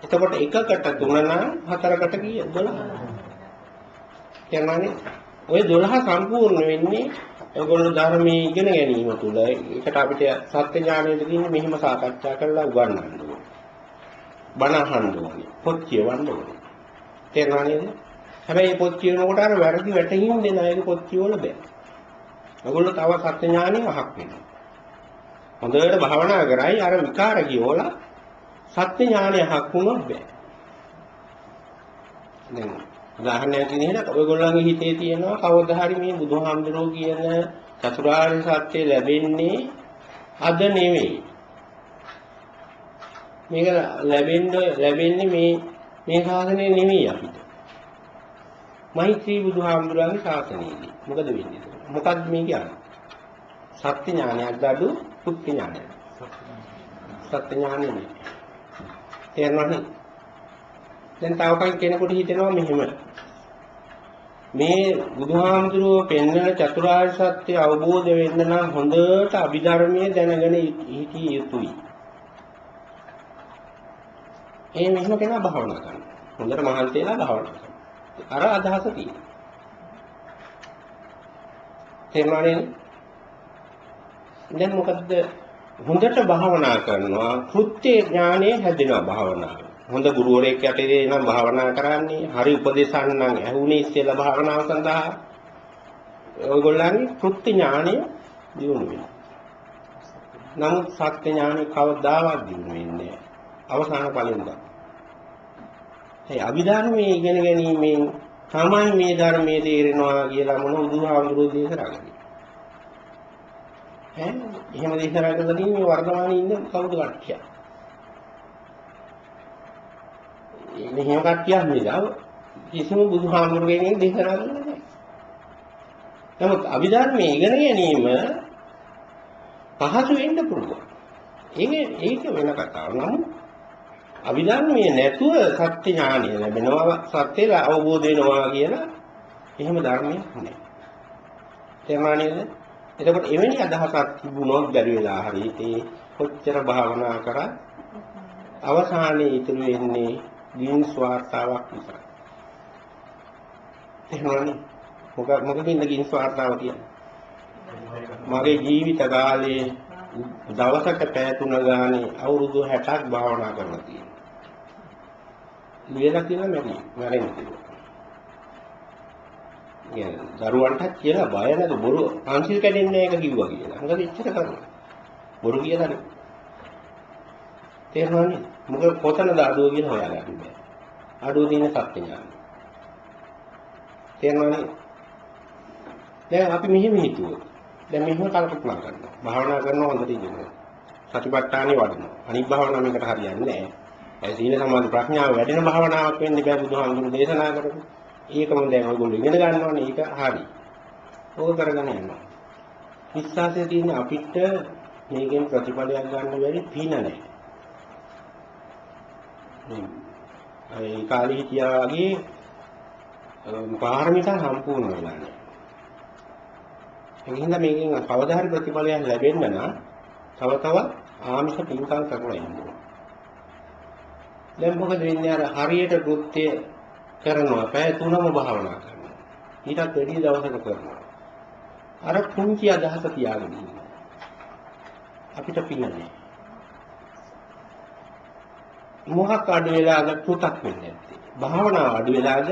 එතකොට එකකට 3 නම් 4කට කීය? 12. කියනවානේ ඔය 12 සම්පූර්ණ වෙන්නේ ඔයගොල්ලෝ ධර්මයේ ඉගෙන ගැනීම තුළ. ඒකට අපිට සත්‍ය ඥානය දෙන්නේ මෙහිම සාකච්ඡා කරලා උගන්වන්න ඕනේ. බණ අහන්න ඕනේ. පොත් කියවන්න ඕනේ. තේරුණා නේද? හැබැයි පොත් කියනකොට අර වැරදි වැටහින් දෙන අයගේ පොත් කියවල බෑ. ඔයගොල්ලෝ තව සත්‍ය ඥානෙ අහක් වෙනවා. හොඳට භාවනා කරයි අර විකාර කියවලා සත්‍ය ඥානෙ අහක් වුණොත් බෑ. දැන් උදාහරණයක් විදිහට ඔයගොල්ලන්ගේ හිතේ තියෙනවා කවදා හරි මේ බුදුහාමුදුරුවෝ කියන චතුරාර්ය සත්‍ය ලැබෙන්නේ අද නෙවෙයි. මේක ලැබෙන්නේ මේ ශාසනය නෙවෙයි අපිට. මෛත්‍රී බුදුහාමුදුරන්ගේ ශාසනයේදී. මොකද වෙන්නේ? මොකක්ද මේ කියන්නේ? සත්‍ය ඥානයක් අඩු පුත්ති ඥානයක්. සත්‍ය ඥානෙ නේ. තේරුණාද? දැන් තව කෙනෙකුට හිතෙනවා මෙහෙම. මේ බුදුහාමුදුරුවෝ පෙන්වන චතුරාර්ය සත්‍ය අවබෝධ වෙන්න නම් හොඳට අභිධර්මයේ දැනගෙන හිටිය යුතුයි. මෙහෙම කෙනා භාවනා කරනවා. හොඳට මහන්සි වෙලා භාවනා කරනවා. අර අදහස තියෙනවා. තේරුණානේ? දැන් මොකද්ද? හොඳට භාවනා කරනවා කෘත්‍ය ඥානය හැදෙනවා භාවනාව. හොඳ ගුරුවරයෙක් යටතේ නම් භාවනා කරන්නේ හරි උපදේශන් නම් ඇහුනේ ඉස්සෙල්ලා භාවනාව සඳහා ඔයගොල්ලන්ගේ කෘත්‍ය ඥානය දියුණු වෙනවා. නමුත් සත්‍ය ඥානය කවදාවත් දියුණු වෙන්නේ නැහැ. අවසාන ඵලෙන් ගන්න. ඒ අභිධර්මයේ ඉගෙන ගැනීමෙන් තමයි මේ ධර්මයේ තේරෙනවා කියලා මොන බුදුහාමුදුරුවෝ දේශනා කළේ. එහෙම දේශනා කළා මේ වර්තමානයේ ඉන්න කවුද කට්ටිය? මෙහෙම කට්ටියක් නේද? කිසිම බුදුහාමුදුරුවෝගෙන් දේශනා කළේ නැහැ. නමුත් අභිධර්මයේ ඉගෙන ගැනීම පහසු වෙන්න පුළුවන්. ඒක වෙන කතාවක්. නමුත් අභිධර්මයේ නැතුව සත්‍ය ඥානය ලැබෙනවා, සත්‍යය අවබෝධ වෙනවා කියලා එහෙම ධර්මයක් නෑ. තේරුණා නේද? එතකොට එවැනි අදහසක් තිබුණොත් බැරි වෙලා හරි කොච්චර භාවනා කරත් අවසානයේ ඉතුරු වෙන්නේ ගින් ස්වార్థාවක් විතරයි. එහෙමනේ. මොකකින්ද ගින් ස්වార్థාව කියන්නේ? මගේ ජීවිත කාලයේ දවසකට පැය 3 ගානේ අවුරුදු 60ක් භාවනා කරලා තියෙනවා. ලියලා කියලා මැරෙන්න කියලා. දරුවන්ට කියලා බය නැද බොරු පන්සිල් කැඩෙන්නේ නැහැ එක කිව්වා කියලා. මොකද ඉච්චර කරන්නේ. බොරු කියලානේ. තේරුණානේ? මොකද කොතනද අඩුව කියලා හොයාගන්න බෑ. අඩුව තියෙන සත්‍ය ඥානය. තේරුණානේ? දැන් අපි මෙහෙම හිතුවොත් දැන් මෙහෙම කල්පනා කරනවා. භාවනා කරනවා හොඳට ඉන්නවා. සතිපට්ඨානෙ වඩනවා. අනිත් භාවනාව මේකට හරියන්නේ නැහැ. ඒ සීල සමාධි ප්‍රඥාව වැඩෙන භාවනාවක් වෙන්න බෑ බුදුහාමුදුරු දේශනා කරපු. ඒකම දැන් ඔයගොල්ලෝ ඉගෙන ගන්නවනේ ඒක හරි. ඕක කරගෙන යනවා. විශ්වාසය තියෙන අපිට මේකෙන් ප්‍රතිඵලයක් ගන්න බැරි පින නැහැ. ඒ කාලේ හිටියා වගේ පාරමිතා සම්පූර්ණ වෙලා නැහැ. එහෙනම් මේකෙන් කවදා හරි ප්‍රතිඵලයක් ලැබෙන්න නම් තව තවත් ආමිෂ පින්කම් කරලා ඉන්න ඕනේ. දැන් මොකද වෙන්නේ අර හරියට කෘත්‍ය කරනවා පැය 3ම භාවනා කරනවා. ඊටත් වැඩි දවසක කරනවා. අර කුංචි අදහස තියාගෙන ඉන්නවා. අපිට පිනන්නේ. මොහක් අඩු වෙලාද පුතක් වෙන්නේ නැත්තේ. භාවනාව අඩු වෙලාද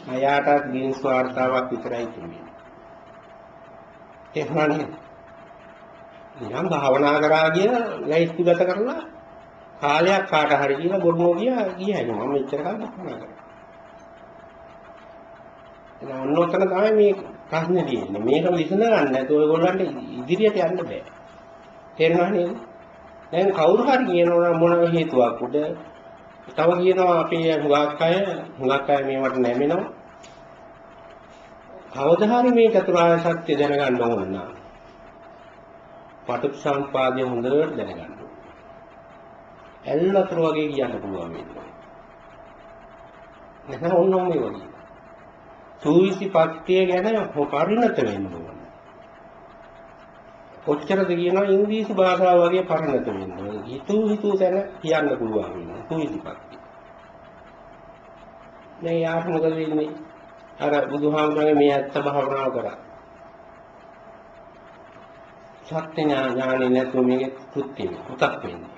අයාටත් ගින් ස්වార్థාවක් විතරයි තියෙන්නේ. එහෙමනේ. නිකන් භාවනා කරා කියන ලයිස්තු ගත කරලා කාලයක් කාට හරි කියලා බොරුනෝ ගියා මම මෙච්චර කාලයක් භාවනා කරා. එහෙනම් ඔන්නෝතන තමයි මේ ප්‍රශ්නේ තියෙන්නේ. මේක විසඳ ගන්න නැතුව ඔයගොල්ලන්ට ඉදිරියට යන්න බෑ. තේරෙනව නේද? දැන් කවුරු හරි කියනවා මොන හේතුවක් උඩ තව කියනවා අපේ හුඟක් අය මේවට නැමෙනවා. කවදා හරි මේ චතුරාර්ය සත්‍ය දැනගන්න ඕන නම් පටිච්චසමුප්පාදය හොඳට දැනගන්න ඕන. ඇල්ලතර වගේ කියන්න පුළුවන් වෙනවා. නැත්නම් ඕනම මේ වගේ. සූවිසිපත්තිය ගැන පරිණත වෙන්න ඕන. කොච්චරද කියනවා ඉංග්‍රීසි භාෂාව වගේ පරිණත වෙන්න ඕන. හිතු තැන කියන්න පුළුවන් වෙනවා. සූවිසිපත්තිය. මේ යාට මොකද වෙන්නේ? අර බුදුහාමුදුරනේ මේ ඇත්ත භාවනාව කරා. සත්‍ය ඥානෙ නැතුව මේක කෘත්‍ය පුතක් වෙන්නේ.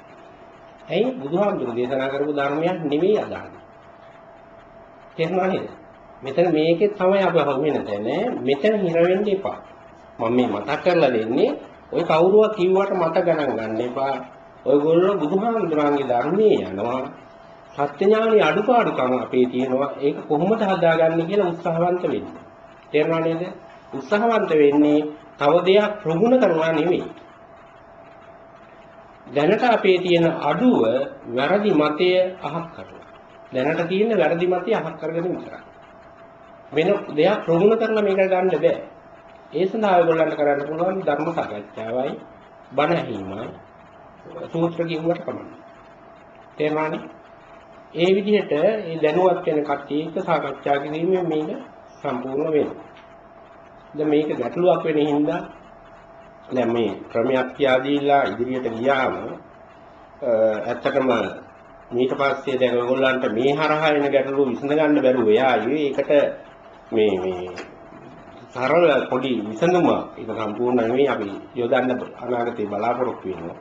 ඇයි බුදුහාමුදුරු දේශනා කරපු ධර්මයක් නෙමෙයි අදහන්නේ. තේරුණා නේද? මෙතන මේකේ තමයි අපි හවුවෙන තැන. මෙතන හිර වෙන්න එපා. මම මේ මතක් කරලා දෙන්නේ ඔය කවුරුවක් කිව්වට මත ගණන් ගන්න එපා. ඔයගොල්ලෝ බුදුහාමුදුරන්ගේ ධර්මයේ යනවා. සත්‍ය ඥානෙ අඩුපාඩුකම් අපේ තියෙනවා. ඒක කොහොමද හදාගන්නේ කියලා උත්සාහවන්ත වෙන්න. තේරුණා නේද? උත්සාහවන්ත වෙන්නේ තව දෙයක් ප්‍රගුණ කරනවා නෙමෙයි. දැනට අපේ තියෙන අඩුව වැරදි මතය අහක් කරනවා. දැනට තියෙන වැරදි මතය අහක් කරගෙන විතරයි. වෙන දෙයක් ප්‍රගුණ කරලා මේක ගන්න බෑ. ඒ සඳහා ඔයගොල්ලන්ට කරන්න පුළුවන් ධර්ම සාකච්ඡාවයි බණ ඇහිීමයි සූත්‍ර කිව්වට කමන්නේ. තේරුණානේ? ඒ විදිහට මේ දැනුවත් වෙන කට්ටිය එක්ක සාකච්ඡා කිරීමෙන් මේක සම්පූර්ණ වෙනවා. දැන් මේක ගැටලුවක් වෙන හින්දා දැන් මේ ක්‍රමයක් තියාදීලා ඉදිරියට ගියාම ඇත්තටම ඊට පස්සේ දැන් ඔයගොල්ලන්ට මේ හරහා එන ගැටලුව විසඳ ගන්න බැරුව එයායි ඒකට මේ සරල පොඩි විසඳුමක් ඒක සම්පූර්ණ නෙවෙයි අපි යොදන්න අනාගතේ බලාපොරොත්තු වෙනවා.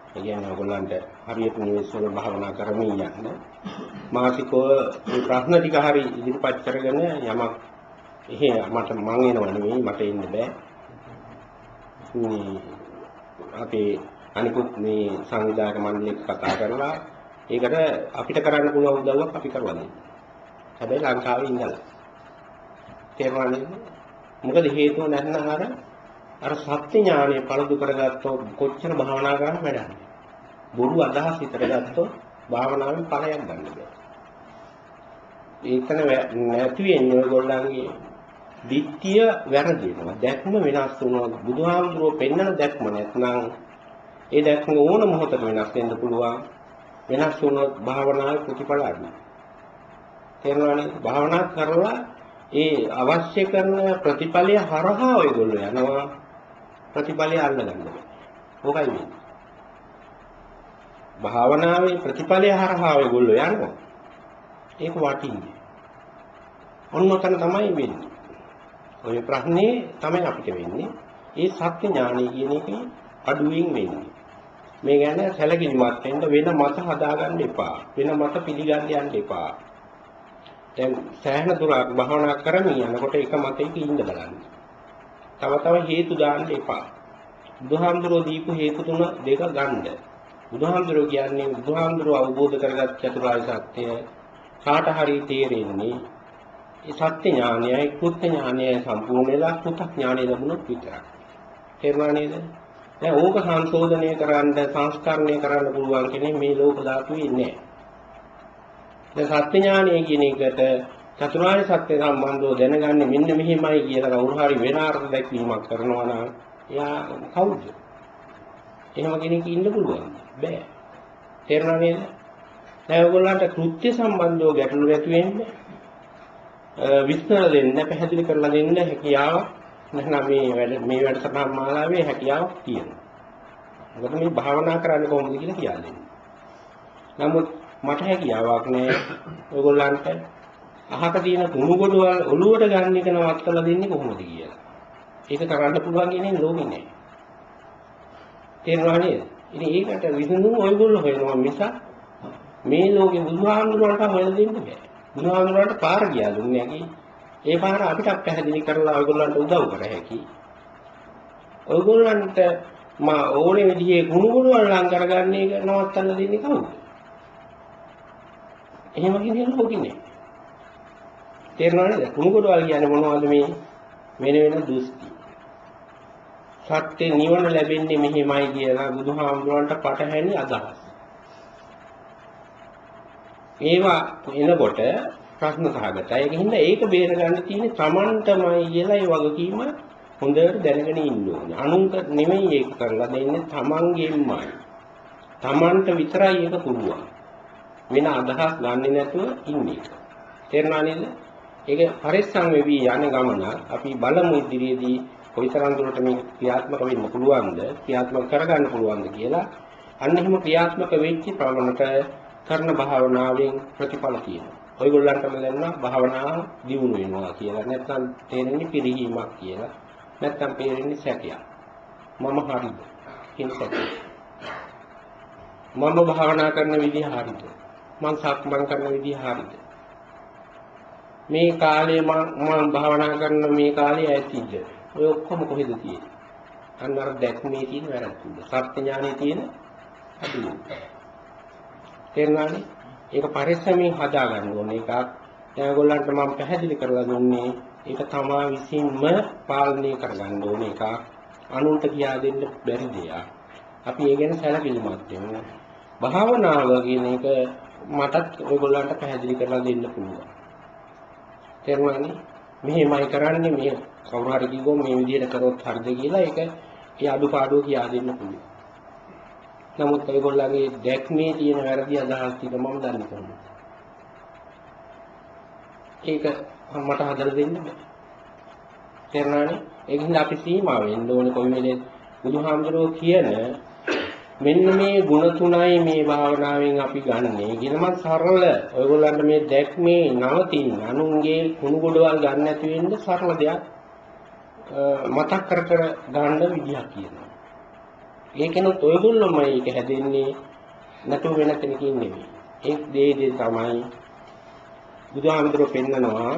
ඒ කියන්නේ ඔයගොල්ලන්ට හරියට නිවෙස්වල භාවනා කරමින් යන්න මාසිකව මේ ප්‍රශ්න ටික හරි ඉදිරිපත් කරගෙන යමක් මට මං එනවා නෙවෙයි මට එන්න බෑ. අපේ අනිකුත් මේ සංවිධායක මණ්ඩලයක කතා කරලා ඒකට අපිට කරන්න පුළුවන් උදව්වක් අපි කරලා දෙන්න. හැබැයි ලංකාවේ ඉඳලා. තේරුණා නේද? මොකද හේතුව නැත්නම් අර සත්‍ය ඥානය පළදු කරගත්තොත් කොච්චර භාවනා කරන්න වැඩක්. බොරු අදහස් හිතට ගත්තොත් භාවනාවෙන් ඵලයක් ගන්න බෑ. ඒකන නැති වෙන්නේ ඔයගොල්ලන්ගේ දිට්ඨිය වැරදිනවා. දැක්ම වෙනස් වුණා. බුදුහාමුදුරුවෝ පෙන්වන දැක්ම නැත්නම් ඒ දැක්ම ඕන මොහොතක වෙනස් වෙන්න පුළුවන්. වෙනස් වුණොත් භාවනාවේ ප්‍රතිඵල අඩුයි. තේරුණානේ? භාවනා කරලා ඒ අවශ්‍ය කරන ප්‍රතිඵලය හරහා ඔයගොල්ලෝ යනවා. ප්‍රතිඵලය අල්ලගන්න බෑ. ඕකයි වෙන්නේ. භාවනාවේ ප්‍රතිඵලය හරහා ඔයගොල්ලෝ යනවා. ඒක වටින්නේ. ඔන්න ඔතන තමයි වෙන්නේ. ඔය ප්‍රශ්නේ තමයි අපිට වෙන්නේ. ඒ සත්‍ය ඥානය කියන එක අඩුවෙන් වෙන්නේ. මේ ගැන සැලකිලිමත් වෙන්න වෙන මත හදාගන්න එපා. වෙන මත පිළිගන්න යන්න එපා. දැන් සෑහෙන දුරක් භාවනා කරමින් යනකොට එක මතයක ඉන්න බලන්න. තව හේතු දාන්න එපා. බුදුහාමුදුරෝ දීපු හේතු තුන දෙක ගන්න. බුදුහාමුදුරෝ කියන්නේ බුදුහාමුදුරෝ අවබෝධ කරගත් චතුරාර්ය සත්‍ය කාට හරි තේරෙන්නේ ඒ සත්‍ය ඥානයයි කෘත්‍ය ඥානයයි සම්පූර්ණ වෙලා කෘත්‍ය ඥානය ලැබුණොත් විතරයි. තේරුණා නේද? දැන් ඕක සංශෝධනය කරන්න සංස්කරණය කරන්න පුළුවන් කෙනෙක් මේ ලෝක ධාතුවේ ඉන්නේ නැහැ. දැන් සත්‍ය ඥානය කියන එකට චතුරාර්ය සත්‍ය සම්බන්ධව දැනගන්නේ මෙන්න මෙහිමයි කියලා කවුරු හරි වෙන අර්ථ දැක්වීමක් කරනවා නම් එයා කවුද? එහෙම කෙනෙක් ඉන්න පුළුවන්. බෑ. තේරුණා නේද? දැන් ඔයගොල්ලන්ට කෘත්‍ය සම්බන්ධව ගැටලු ඇති වෙන්නේ විස්තර දෙන්න පැහැදිලි කරලා දෙන්න හැකියාවක් නැත්නම් මේ වැඩසටහන් මාලාවේ හැකියාවක් තියෙනවා. මොකද මේ භාවනා කරන්නේ කොහොමද කියලා කියලා දෙන්න. නමුත් මට හැකියාවක් නෑ ඔයගොල්ලන්ට අහක තියෙන කුණු ගොඩවල් ඔලුවට ගන්න එක නවත්තලා දෙන්නේ කොහොමද කියලා. ඒක කරන්න පුළුවන් කියන්නේ ලෝකෙ නෑ. තේරුණා නේද? ඉතින් ඒකට විසඳුම් ඔයගොල්ලෝ හොයනවා මිස මේ ලෝකේ බුදුහාමුදුරුවන්ට හොයලා දෙන්න බෑ. බුදුහාමුදුරුවන්ට පාර ගියා දුන්නේ නැකි. ඒ පාර අපිට පැහැදිලි කරලා ඔයගොල්ලන්ට උදව් කර හැකි. ඔයගොල්ලන්ට ඕනේ විදිහේ කුණුගුණවල් ලං කරගන්න එක නවත්තන්න දෙන්නේ කවුද? එහෙම කියන්නේ ලෝකෙ නෑ. තේරුණා නේද? කුණුගුණවල් කියන්නේ මොනවද මේ වෙන දුස්ති. සත්‍ය නිවන ලැබෙන්නේ මෙහිමයි කියලා බුදුහාමුදුරන්ට පටහැනි අදහස්. ඒවා එනකොට ප්‍රශ්න සහගතයි. ඒකින්ද ඒක බේර ගන්න තියෙන්නේ තමන්ටමයි කියලා ඒ වගකීම හොඳට දැනගෙන ඉන්න ඕනේ. අනුන්ට නෙමෙයි ඒක කරලා දෙන්නේ තමන්ගෙන්මයි. තමන්ට විතරයි ඒක පුළුවන්. වෙන අදහස් ගන්නෙ නැතුව ඉන්නේ. තේරුණා නේද? ඒක පරිස්සම් වෙවි යන ගමන අපි බලමු ඉදිරියේදී කොයිතරම් දුරට මේ ක්‍රියාත්මක වෙන්න පුළුවන්ද ක්‍රියාත්මක කරගන්න පුළුවන්ද කියලා. අන්න එහෙම ක්‍රියාත්මක වෙච්ච ප්‍රවණට කරන භාවනාවෙන් ප්‍රතිඵල තියෙනවා. ඔයගොල්ලන්ටම දැනනවා භාවනාව දියුණු වෙනවා කියලා. නැත්නම් තේරෙන්නේ පිළිහිමක් කියලා. නැත්නම් තේරෙන්නේ සැකයක්. මම හරිද කියන සැකය. මම භාවනා කරන විදිහ හරිද? මම සක්මන් කරන විදිහ හරිද? මේ කාලේ මම භාවනා කරන මේ කාලේ ඇතිද? ඔය ඔක්කොම කොහෙද තියෙන්නේ? අන්න අර දැක්මේ තියෙන වැරද්ද. සත්‍ය ඥානයේ තියෙන අඩුව. තේරුණානේ? ඒක පරිස්සමෙන් හදා ගන්න ඕනේ. එකක් දැන් ඔයගොල්ලන්ට මම පැහැදිලි කරලා දුන්නේ ඒක තමා විසින්ම පාලනය කරගන්න ඕනේ. එකක් අනුන්ට කියා දෙන්න බැරි දෙයක්. අපි ඒ ගැන සැලකිලිමත් වෙමු. භාවනාව කියන එක මටත් ඔයගොල්ලන්ට පැහැදිලි කරලා දෙන්න පුළුවන්. තේරුණානේ? මෙහෙමයි කරන්නේ මේ කවුරු හරි කිව්වොත් මේ විදිහට කරොත් හරිද කියලා ඒක ඒ අඩුපාඩුව කියා දෙන්න පුළුවන්. නමුත් ඔයගොල්ලන්ගේ දැක්මේ තියෙන වැරදි අදහස් ටික මම දන්නේ කොහොමද? ඒක මට හදලා දෙන්න බෑ. තේරුණානේ? ඒකින්ද අපි සීමා වෙන්න ඕනේ කොයි වෙලේ බුදුහාමුදුරුවෝ කියන මෙන්න මේ ගුණ තුනයි මේ භාවනාවෙන් අපි ගන්නෙ කියලා මම සරල ඔයගොල්ලන්ට මේ දැක්මේ නවතින අනුන්ගේ කුණු ගොඩවල් ගන්න නැති වෙන්න සරල දෙයක් මතක් කර ගන්න විදිහක් කියනවා. ඒකනොත් ඔයගොල්ලෝම මේක හැදෙන්නේ නැතුව වෙන කෙනකින් නෙවෙයි. ඒ දේ තමයි බුදුහාමුදුරුවෝ පෙන්නනවා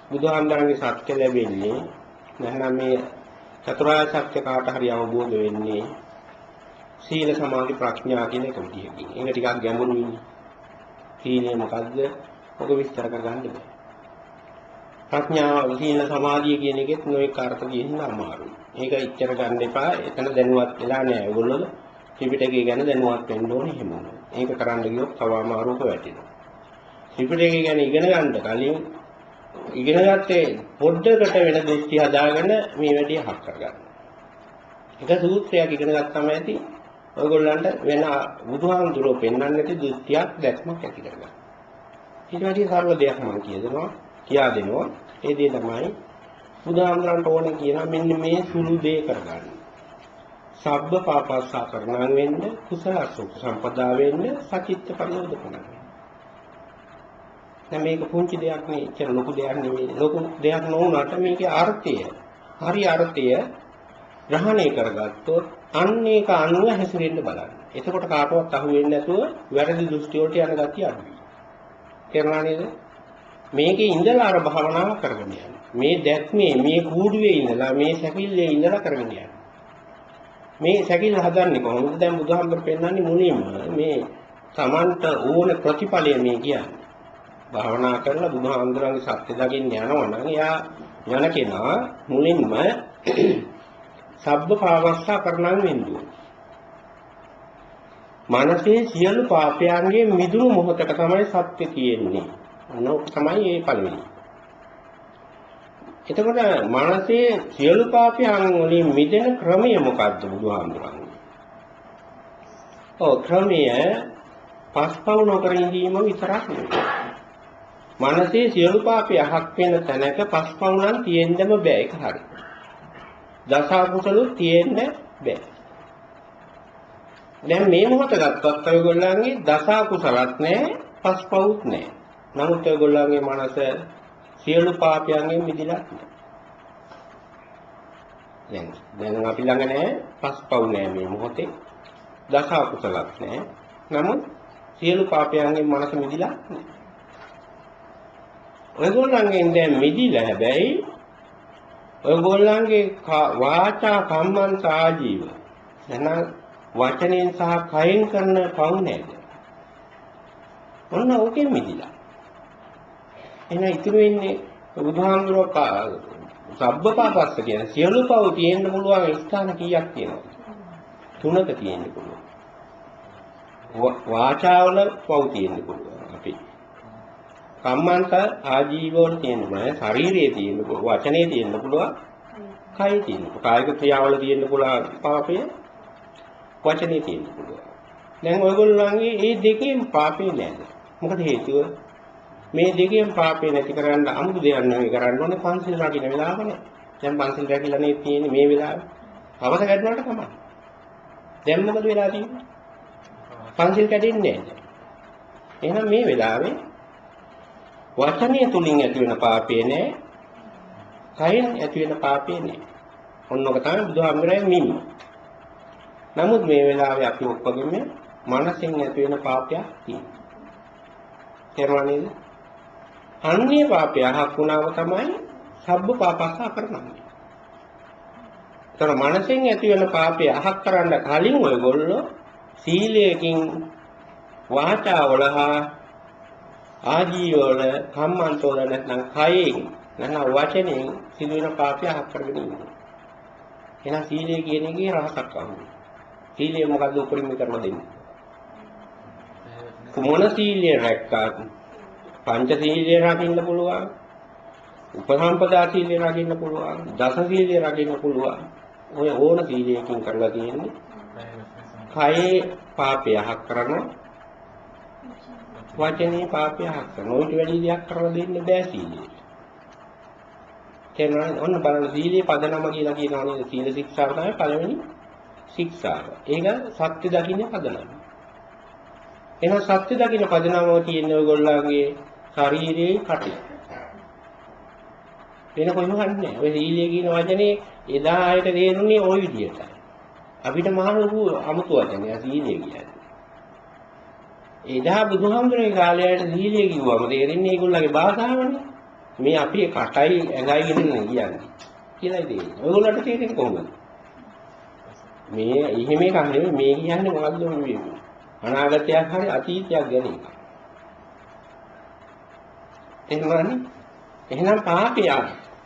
බුදුහාමුදුරන්ගේ සත්‍ය ලැබෙන්නේ නැත්නම් මේ චතුරාර්ය සත්‍ය කාට හරි අවබෝධ වෙන්නේ සීල සමාධි ප්‍රඥා කියන එක විදිහකින්. ඒක ටිකක් ගැඹුරුයි. සීලය මොකද්ද? ඔක විස්තර කරගන්න බෑ. ප්‍රඥාව සීල සමාධිය කියන එකෙත් නොයෙක් අර්ථ කියන්න අමාරුයි. ඒක ඉච්චර ගන්න එපා. එතන දැනුවත් වෙලා නෑ. ඒගොල්ලෝ ත්‍රිපිටකය ගැන දැනුවත් වෙන්න ඕනේ එහෙම. ඒක කරන්න ගියොත් තව අමාරුවක වැටෙනවා. ත්‍රිපිටකය ගැන ඉගෙන ගන්න කලින් ඉගෙන ගත්තේ පොඩ්ඩකට වෙන දෘෂ්ටි හදාගෙන මේ වැඩේ හක් කරගන්න. එක සූත්‍රයක් ඉගෙන ගත්තම ඇති ඔයගොල්ලන්ට වෙන බුදුහාමුදුරුවෝ පෙන්වන්නේ නැති දෘෂ්ටියක් දැක්මක් ඇති කරගන්න. ඊට වැඩි සරල දෙයක් මම කියා දෙනවා. ඒ දේ තමයි බුදුහාමුදුරන්ට ඕනේ කියන මෙන්න මේ සුළු දේ කරගන්න. සබ්බ පාපස්සා කරණම් වෙන්න, කුසල සම්පදා වෙන්න, සචිත්ත පරියෝධකණම් වෙන්න. දැන් මේක පුංචි දෙයක් නේ, ඒක ලොකු දෙයක් නෙමෙයි. ලොකු දෙයක් නොවුනට මේකේ අර්ථය, හරි අර්ථය ග්‍රහණය කරගත්තොත් අන්න ඒක අනුව හැසිරෙන්න බලන්න. එතකොට කාටවත් අහු වෙන්නේ නැතුව වැරදි දෘෂ්ටි වලට යන ගතිය අඩුයි. තේරුණා නේද? මේකේ ඉඳලා අර භාවනාව කරගෙන යන්න. මේ දැක්මේ මේ කූඩුවේ ඉඳලා මේ සැකිල්ලේ ඉඳලා කරගෙන යන්න. මේ සැකිල්ල හදන්නේ කොහොමද? දැන් බුදුහාමුදුරු පෙන්නන්නේ මුලින්ම මේ Tamanට ඕන ප්‍රතිඵලය මේ කියන්නේ. භාවනා කරලා බුදුහාමුදුරන්ගේ සත්‍ය දකින්න යනවා නම් එයා යන කෙනා මුලින්ම සබ්බ පාවස්සා කරණම් වෙන්නේ. මනසේ සියලු පාපයන්ගේ මිදුණු මොහොතක තමයි සත්‍ය තියෙන්නේ. අනෝක තමයි මේ පළවෙනි. එතකොට මනසේ සියලු පාපයන් වලින් මිදෙන ක්‍රමය මොකද්ද බුදුහාමුදුරන්ගේ? ක්‍රමය පස්පව් නොකර ඉඳීම විතරක් නෙවෙයි. මනසේ සියලු පාපය අහක් වෙන තැනක පස්පව් නම් තියෙන්නම බෑ, ඒක හරි. දස අකුසලුත් තියෙන්න බෑ. දැන් මේ මොහොත ගත්තත් ඔයගොල්ලන්ගේ දස අකුසලත් නැහැ, පස්පවුත් නැහැ. නමුත් ඔයගොල්ලන්ගේ මනස සියලු පාපයන්ගෙන් මිදිලා නැහැ. දැන් අපි ළඟ නැහැ පස්පව් නැහැ මේ මොහොතේ. දස අකුසලත් නැහැ. නමුත් සියලු පාපයන්ගෙන් මනස මිදිලා නැහැ. ඔයගොල්ලන්ගෙන් දැන් මිදිලා හැබැයි ඔයගොල්ලන්ගේ වාචා කම්මන්ත ආජීව නැන වචනෙන් සහ කයෙන් කරන පව් නේද? ඔන්න ඕකෙන් මිදිලා. එහෙනම් ඉතුරු වෙන්නේ බුදුහාමුදුරුවෝ සබ්බපාපස්ස කියන සියලු පව් තියෙන්න පුළුවන් ස්ථාන කීයක් තියෙනවද? 3ක තියෙන්න පුළුවන්. වාචාවල පව් තියෙන්න පුළුවන්. අපි කම්මන්ත ආජීවවල තියෙන්න පුළුවන්, ශරීරයේ තියෙන්න පුළුවන්, වචනේ තියෙන්න පුළුවන්, කයේ තියෙන්න පුළුවන්. කායික ක්‍රියාවල තියෙන්න පුළුවන් පාපය, වචනේ තියෙන්න පුළුවන්. දැන් ඔයගොල්ලන්ගේ මේ දෙකෙන් පාපේ නැද්ද? මොකද හේතුව? මේ දෙකෙන් පාපේ නැති කරන්න අමුතු දෙයක් නෙවෙයි කරන්න ඕනේ පන්සිල් රකින්න වෙලාවනේ. දැන් පන්සිල් රැකිලා නේ තියෙන්නේ මේ වෙලාවේ. අවස ගැටුණාට තමයි. දැන් මොකද වෙලා තියෙන්නේ? පන්සිල් කැඩෙන්නේ නැහැ. එහෙනම් මේ වෙලාවේ වචනය තුලින් ඇති වෙන පාපේ නෑ, කයෙන් ඇති වෙන පාපේ නෑ. ඔන්නෝක තමයි බුදුහාමුදුරේ මිම්ම. නමුත් මේ වෙලාවේ අපි ඔක්කොගෙම මනසෙන් ඇති වෙන පාපයක් තියෙනවා. තේරුණා නේද? අන්නේ පාපය අහක් වුණාම තමයි සබ්බ පාපස්සා කරන්නේ. ඒතර මනසෙන් ඇති වෙන පාපය අහක් කරන්න කලින් ඔයගොල්ලෝ සීලයෙන් වාචාවල හා ආජීවවල කම්මන්තවල නැත්නම් කයෙන් නැත්නම් වචනෙන් සිදුවෙන පාපය අහක් කරගෙන ඉන්නවා. එහෙනම් සීලය කියන එකේ රහසක් අහුවෙනවා. සීලය මොකද්ද උපරිම කරලා දෙන්නේ? මොන සීලය රැක්කත් පංච සීලය රකින්න පුළුවන්, උපසම්පදා සීලය රකින්න පුළුවන්, දස සීලය රකින්න පුළුවන්. ඔය ඕන සීලයකින් කරලා තියෙන්නේ කයේ පාපය අහක් කරනවා, වචනේ පාපය අහක් කරනවා. ඔයිට වැඩි දෙයක් කරලා දෙන්න බෑ සීලයට. කියනවා ඔන්න බලන්න සීලේ පදනම කියලා කියනවා නේද? සීල ශික්ෂාව තමයි පළවෙනි ශික්ෂාව. ඒක සත්‍ය දකින්න පදනම. එහෙනම් සත්‍ය දකින්න පදනම තියෙන්නේ ඔයගොල්ලන්ගේ ශරීරයේ කටේ. වෙන කොහෙම හරින්නේ නැහැ. ඔය සීලය කියන වචනේ එදා ආයත තේරුනේ ওই විදිහටයි. අපිට මහ ලොකු අමුතු වචනයක් සීලය කියන්නේ. එදා බුදුහාමුදුරේ කාලයට සීලය කිව්වම තේරෙන්නේ ඒගොල්ලන්ගේ භාෂාවනේ. මේ අපි කටයි ඇඟයි කියන්නේ කියලායි තේරෙන්නේ. ඔයගොල්ලන්ට තේරෙන්නේ කොහොමද? මේ එහෙම එකක් නෙමෙයි මේ කියන්නේ මොකද්ද මේ අනාගතයක් හරි අතීතයක් ගැන එක. එහෙමනේ. එහෙනම් පාපය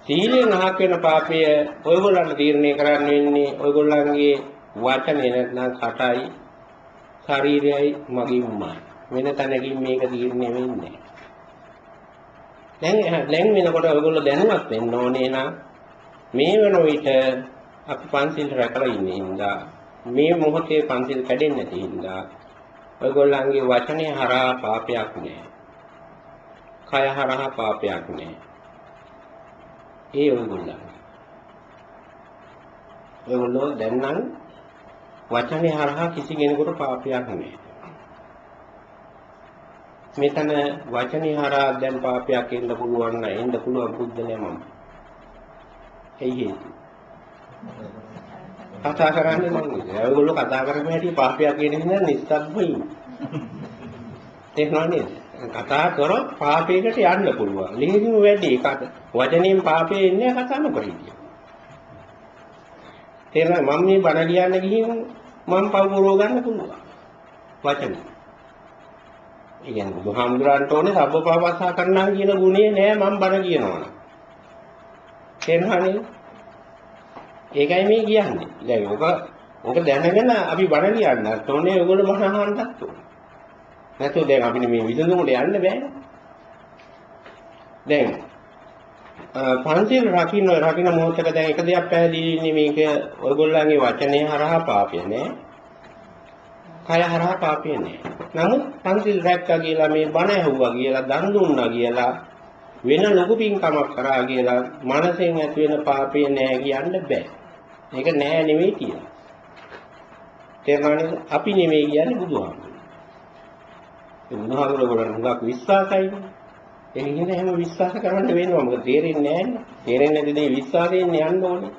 සීලෙන් අහක් වෙන පාපය ඔයගොල්ලන්ට තීරණය කරන්න වෙන්නේ ඔයගොල්ලන්ගේ වචනේ නැත්නම් කටයි ශරීරයයි මගින්මයි. වෙන තැනකින් මේක තීරණය වෙන්නේ නැහැ. දැන් වෙනකොට ඔයගොල්ලෝ දැනුවත් වෙන්න ඕනේ නම් මේ වෙන විට අපි පන්සිල් රැකලා ඉන්නේ හින්දා මේ මොහොතේ පන්සිල් කැඩෙන්නේ නැති හින්දා ඔයගොල්ලන්ගේ වචනේ හරහා පාපයක් නෑ. කය හරහා පාපයක් නෑ. ඒ ඔයගොල්ලෝ දැන් නම් වචනේ හරහා කිසි කෙනෙකුට පාපයක් නෑ. මෙතන වචනේ හරහා දැන් පාපයක් එන්න පුළුවන් නම් එන්න පුළුවන් පුද්ගලයා මම. එයි කතා කරන්නේ මම නේද? ඒගොල්ලෝ කතා කරගෙන හැටි පාපයක් කියන නිසා නිස්සබ්දව ඉන්නේ. තේරුණා නේද? කතා කරොත් පාපයකට යන්න පුළුවන්. ලේසිම වැඩි ඒකට වචනයෙන් පාපේ එන්නේ කතා නොකර ඉන්නේ. තේරුණා මම මේ බණ කියන්න ගිහින් මම පව පුරව ගන්න පුළුවන්. වචනේ. ඒ කියන්නේ බුදුහාමුදුරන්ට ඕනේ සබ්බපාපස්සා කරනවා කියන ගුණය නෑ මම බණ කියනවනම්. තේරුණා නේද? ඒකයි මේ කියන්නේ. දැන් ඔක දැනගෙන අපි බණ කියන්නත් ඕනේ ඔයගොල්ලෝ මහා අහන්නත් ඕනේ. නැත්නම් දැන් අපිට මේ විසඳුමට යන්න බෑනේ. දැන් පංචශීල රකින්න මොහොතක දැන් එක දෙයක් පැහැදිලි ඉන්නේ මේක ඔයගොල්ලන්ගේ වචනේ හරහා පාපය නෑ. කය හරහා පාපය නෑ. නමුත් පංචශීල රැක්කා කියලා මේ බණ ඇහුවා කියලා දන් දුන්නා කියලා වෙන ලොකු පින්කමක් කරා කියලා මනසෙන් ඇති වෙන පාපය නෑ කියන්න බෑ. මේක නෑ නෙවෙයි කියන්නේ. තේරුණාද? අපි නෙවෙයි කියන්නේ බුදුහාමුදුරුවෝ. ඒ බුදුහාමුදුරුවෝ හුඟක් විශ්වාසයිනේ. ඒ කියන්නේ හැම විශ්වාස කරන්න වෙනවා. මොකද තේරෙන්නේ නෑනේ. තේරෙන්නේ නැති දේ විශ්වාසයෙන් යන්න ඕනේ.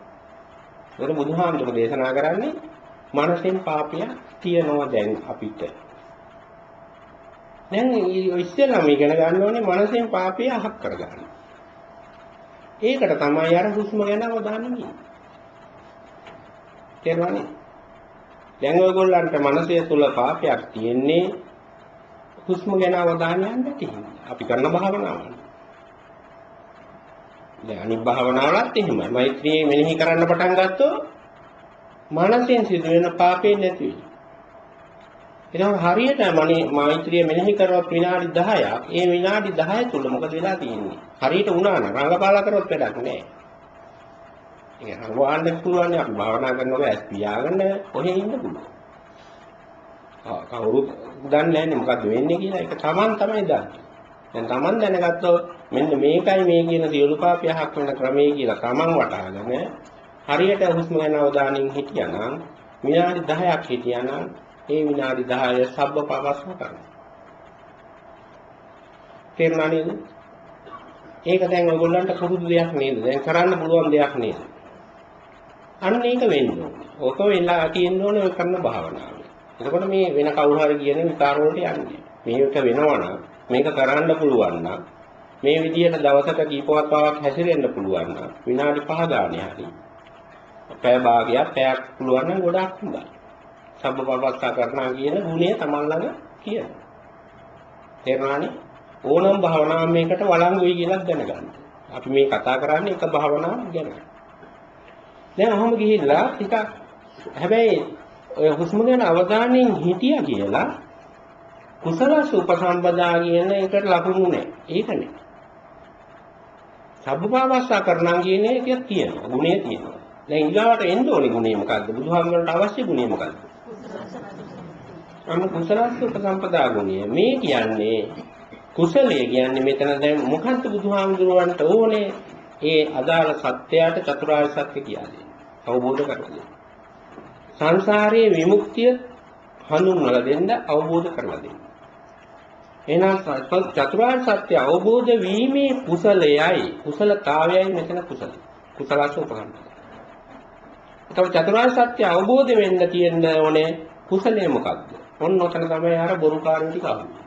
ඒක බුදුහාමුදුරුවෝ දේශනා කරන්නේ මනසෙන් පාපය තියනවා දැන් අපිට. දැන් ඉස්සෙල්ලාම ඉගෙන ගන්න ඕනේ මනසෙන් පාපය අහක් කරගන්න. ඒකට තමයි අර හුස්ම ගැන අවධානය යොමු. තේරුණානේ? දැන් ඔයගොල්ලන්ට මනසේ තුල පාපයක් තියෙන්නේ හුස්ම ගැන අවධානය යන්න තියෙනවා. අපි කරන භාවනාවල. දැන් අනිත් භාවනාවලත් එහෙමයි. මෛත්‍රියේ මෙනෙහි කරන්න පටන් ගත්තොත් මනසෙන් සිදුවෙන පාපේ නැති වෙනවා. එතකොට හරියට මෛත්‍රිය මෙනෙහි කරවත් විනාඩි 10ක් ඒ විනාඩි 10 තුල මොකද වෙලා තියෙන්නේ? හරියට වුණා නම් රංගපාලා කරොත් වැඩක් නැහැ. ඒක හරවන්න පුළුවන් අපි භාවනා කරනකොට ඇස් පියාගෙන කොහේ ඉන්න පුළුවන්. කවුරුත් දන්නේ නැහැ මොකද්ද වෙන්නේ කියලා. ඒක Taman තමයි දන්නේ. දැන් Taman දැනගත්තොත් මෙන්න මේකයි මේ කියන සියලු පාපයහක් වෙන ක්‍රමයේ කියලා Taman වටහාගෙන හරියට හුස්ම ගැන අවධානයෙන් හිටියානම් විනාඩි 10ක් හිටියානම් ඒ විනාඩි 10 සබ්බපාපස්සා කරනවා. තේරුණා නේද? ඒක දැන් ඔයගොල්ලන්ට පුරුදු දෙයක් නේද? දැන් කරන්න පුළුවන් දෙයක් නේද? අන්න ඒක වෙන්න ඕනේ. ඕක වෙලා තියෙන්න ඕනේ ඔය කරන භාවනාව. එතකොට මේ වෙන කවුරු හරි කියන විකාර වලට යන්නේ. මේක වෙනවනම් මේක කරන්න පුළුවන් නම් මේ විදිහට දවසක කීපවතාවක් හැසිරෙන්න පුළුවන් නම් විනාඩි 5 ගානේ හරි පැය භාගයක් පැයක් පුළුවන් නම් ගොඩක් හොඳයි. සබ්බපාපස්සා කරනවා කියන ගුණය තමන් ළඟ කියනවා. තේරුණානේ? ඕනම භාවනාවක් මේකට වළංගු වෙයි කියලා දැනගන්න. අපි මේ කතා කරන්නේ එක භාවනාවක් ගැන. දැන් ඔහොම ගිහිල්ලා ටිකක් හැබැයි ඔය හුස්ම ගැන අවධානයෙන් හිටියා කියලා කුසල සුපසම්පදා කියන එකට ලකුණු නැහැ. ඒක නේ. සබ්බපාපස්සා කරනවා කියන එක තියෙනවා. ගුණය තියෙනවා. දැන් ඊගාවට එන්න ඕනේ ගුණය මොකද්ද? බුදුහාමුදුරන්ට අවශ්‍ය ගුණය මොකද්ද? කුසල සුපසම්පදා ගුණය. මේ කියන්නේ කුසලයේ කියන්නේ මෙතන දැන් මොකද්ද බුදුහාමුදුරන්ට ඕනේ? ඒ අදාළ සත්‍යයට චතුරාර්ය සත්‍ය කියන්නේ. අවබෝධ කරගන්න. සංසාරයේ විමුක්තිය හඳුන්වලා දෙන්න අවබෝධ කරලා දෙන්න. එහෙනම් චතුරාර්ය සත්‍ය අවබෝධ වීමේ කුසලයයි කුසලතාවයයි මෙතන කුසල. කුසලසෝපකම්පද. ඒතකොට චතුරාර්ය සත්‍ය අවබෝධ වෙන්න තියෙන ඕනේ කුසලය මොකක්ද? ඔන්න ඔතන තමයි අර බොරුකාරයෝ ටික අහුවෙන්නේ.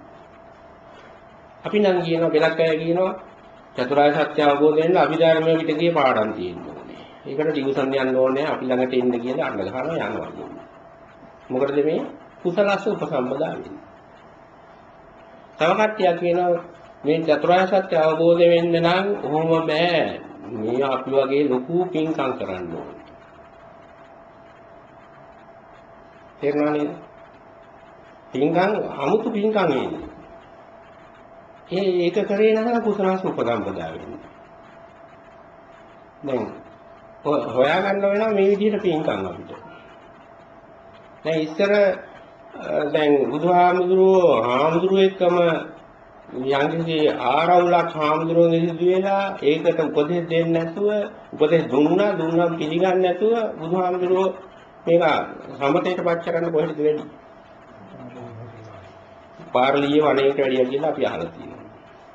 අපි නම් කියනවා බෙලක් අය කියනවා චතුරාර්ය සත්‍ය අවබෝධ වෙන්න අභිධර්මයේ පිටකේ පාඩම් තියෙන්න ඕනේ. ඒකට ටියුෂන් යන්න ඕනේ අපි ළඟට එන්න කියලා අඬ ගහනවා යනවා. මොකටද මේ කුසලස්ස උපසම්පදා වෙන්නේ? තව කට්ටියක් කියනවා මේ චතුරාර්ය සත්‍ය අවබෝධ වෙන්න නම් ඔහොම බෑ. මේ අපි වගේ ලොකු පින්කම් කරන්න ඕනේ. තේරුණා නේද? පින්කම් අමුතු පින්කම් එන්නේ. ඒක කරේ නැහැ කුසලස්ස උපසම්පදා වෙන්නේ. දැන් හොයාගන්න වෙනවා මේ විදිහට පින්කම් අපිට. දැන් ඉස්සර දැන් හාමුදුරුවෝ එක්කම යම්කිසි ආරවුලක් හාමුදුරුවෝ නිදි වෙලා ඒකට උපදෙස් දෙන්නේ නැතුව උපදෙස් දුන්නා පිළිගන්නේ නැතුව බුදුහාමුදුරුවෝ මේක සමතේට පත් කරන්න කොහෙද වැඩි? පාර්ලිය වණේට වැඩිය කියලා අපි අහලා තියෙනවා.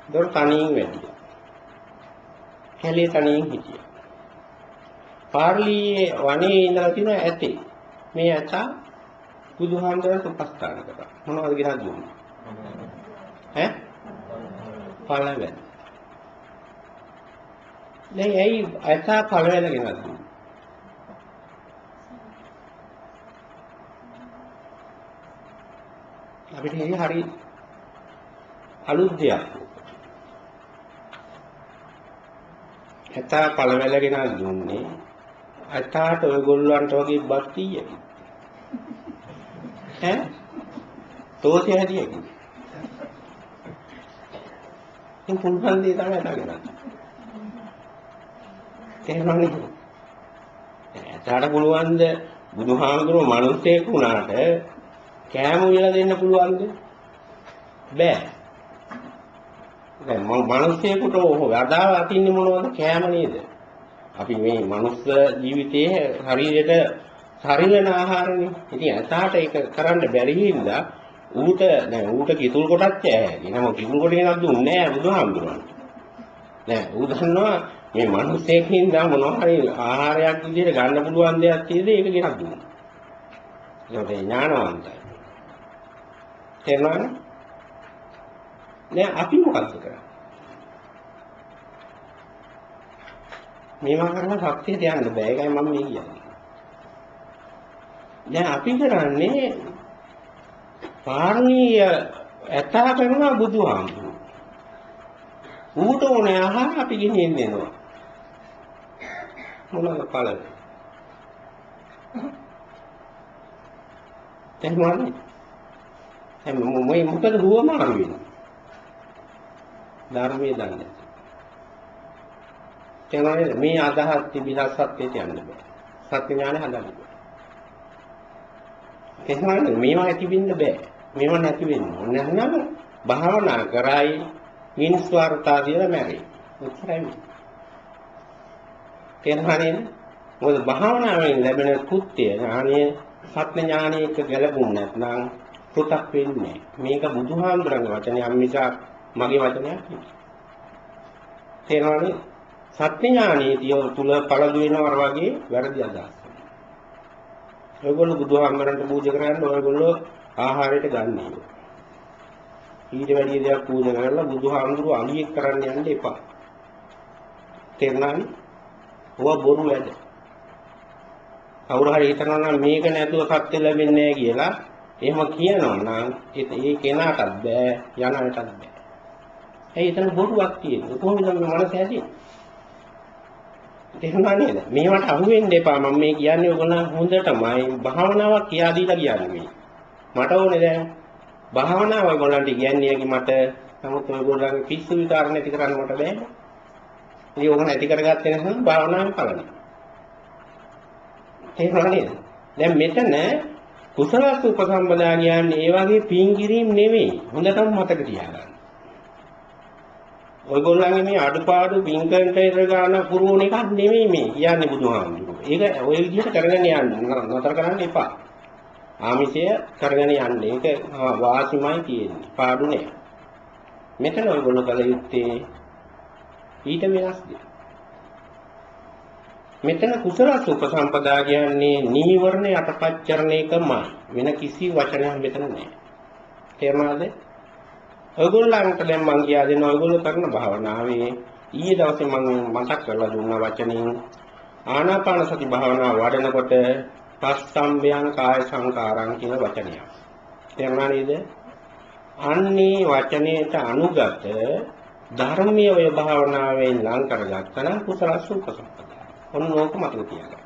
ඒතකොට තනියෙන් වැඩි. කැලේ තනියෙන් හිටියා. පාර්ලියේ වනේ ඉඳලා තියෙන ඇතේ. මේ ඇතා බුදුහාමුදුරන්ට උපස්ථාන කරා. මොනවද ගෙනත් දුන්නේ? පළවැල්. දැන් ඇයි ඇතා පළවැල් ගෙනත් දුන්නේ? අපිට හරි අලුත් දෙයක්. ඇතා පළවැල් ගෙනත් දුන්නේ ඇතාට ඔයගොල්ලන්ට වගේ බත් කීයද? තෝතේ හැදියද? ඉතින් පුල්පන් දේ තමයි ඇතාගෙන. තේරුණානේ? ඇතාට පුළුවන් ද බුදුහාමුදුරුවෝ මිනිස්සෙක් වුණාට කෑම උයලා දෙන්න පුළුවන්ද? බෑ. දැන් මිනිස්සෙකුට වඩා අතින්නේ මොනවද? කෑම නේද? අපි මේ මනුස්ස ජීවිතයේ ශරීරයට ශරීරන ආහාරනේ. ඉතින් ඇතාට ඒක කරන්න බැරි හින්දා ඌට කිතුල් කොටක් කෑයි. නම කිතුල් කොට එකක් දුන්නේ නෑ බුදුහාමුදුරන්ට. නෑ ඌ දන්නවා මේ මිනිස්සෙකින් දා මොනවා හරි ආහාරයක් විදිහට ගන්න පුළුවන් දෙයක් තියෙද ඒක ගෙනත් දුන්නා. ඒකට ඥානවන්තයි. තේරුණාද? නෑ අපි මොකක්ද කරන්නේ? මේවා කරලා සත්‍යයට යන්න බෑ. ඒකයි මම මේ කියන්නේ. දැන් අපි කරන්නේ පාරමීය ඇතා කරනවා බුදුහාමුදුරුවෝ. ඌට ඕනේ ආහාර අපි ගෙනියන්න දෙනවා. මොනවාද බලන්න. එහෙමයි. මේ මොකද දුවමාරු වෙන්නේ? ධර්මයේ දන්නේ. එතනනේ මේ අදහස් තිබිලා සත්‍යයට යන්න බෑ. සත්‍ය ඥානය හදන්න බෑ. එහෙනම් මේවා ඇති වෙන්න බෑ. මේවා නැති වෙන්න ඕනේ. නැත්නම් භාවනා කරයි මිනිස් වර්තා කියලා මැරෙයි. ඔච්චරයි. තේරුණානේ? මොකද භාවනාවෙන් ලැබෙන කෘත්‍ය ඥානය සත්‍ය ඥානයක ගැලපුණ නැත්නම් පුතක් වෙන්නේ. මේක බුදුහාමුදුරන්ගේ වචනයක් මිසක් මගේ වචනයක් නෙවෙයි. තේරුණානේ? සත්‍ය ඥානීය තුල පළදු වෙනවා වගේ වැරදි අදහස්. ඔයගොල්ලෝ බුදුහාමුදුරන්ට පූජා කරන්න ඔයගොල්ලෝ ආහාරයට ගන්න. ඊට වැඩි දෙයක් පූජා කරලා බුදුහාමුදුරුවෝ අලියෙක් කරන්න යන්න එපා. තේරුණානේ? ඔවා බොරු වැඩ. කවුරු හරි හිතනවා නම් මේක නැතුව සත්‍ය ලැබෙන්නේ නැහැ කියලා එහෙම කියනවා නම් ඒ කෙනාටත් බෑ යනටත් බෑ. ඒ හිතන බොරුවක් තියෙනවා. කොහොමද මේ මනස හැදෙන්නේ? තේරුණා නේද? මේවට අහු වෙන්න එපා. මම මේ කියන්නේ ඔයගොල්ලන් හොඳටමයි භාවනාවක් කියා දීලා කියන්නේ. මට ඕනේ දැන් භාවනාව ඔයගොල්ලන්ට කියන්නේ මට නමුත් ඔයගොල්ලන්ගේ පිස්සු විකාර නැති කරන්න මට බෑ. ඉතින් ඕක නැති කරගත්තේ නැත්නම් භාවනාවෙන් පලනවා. තේරුණා නේද? දැන් මෙතන කුසල උපසම්පදා කියන්නේ ඒ වගේ පින් කිරීම නෙවෙයි. හොඳටම මතක තියාගන්න. ඔයගොල්ලන්ගේ මේ අඩුපාඩු පින්කන්ට ඉරගාන පුරවන එකක් නෙමෙයි මේ කියන්නේ බුදුහාමුදුරුවෝ. ඒක ඔය විදිහට කරගෙන යන්න නතර කරන්න එපා. ආමිෂය කරගෙන යන්න. ඒක වාසිමයි තියෙන්නේ. පාඩු නෑ. මෙතන ඔයගොල්ලෝ කල යුත්තේ ඊට වෙනස් දෙයක්. මෙතන කුසල උපසම්පදා කියන්නේ නීවරණ යටපත් කරන එකමයි. වෙන කිසි වචනයක් මෙතන නෑ. තේරුණාද? ඔයගොල්ලන්ට දැන් මම කියා දෙනවා ඔයගොල්ලෝ කරන භාවනාවේ ඊයේ දවසේ මම මතක් කරලා දුන්නා වචනින් ආනාපාන සති භාවනාව වඩනකොට පස්සම්බයං කාය සංකාරං කියන වචනයක්. තේරුණා නේද? අන්නේ වචනයට අනුගත ධර්මීය වේ භාවනාවෙන් ලං කරගත්තා නම් කුසල උපසම්පදා. ඔන්න ඕක මතක තියාගන්න.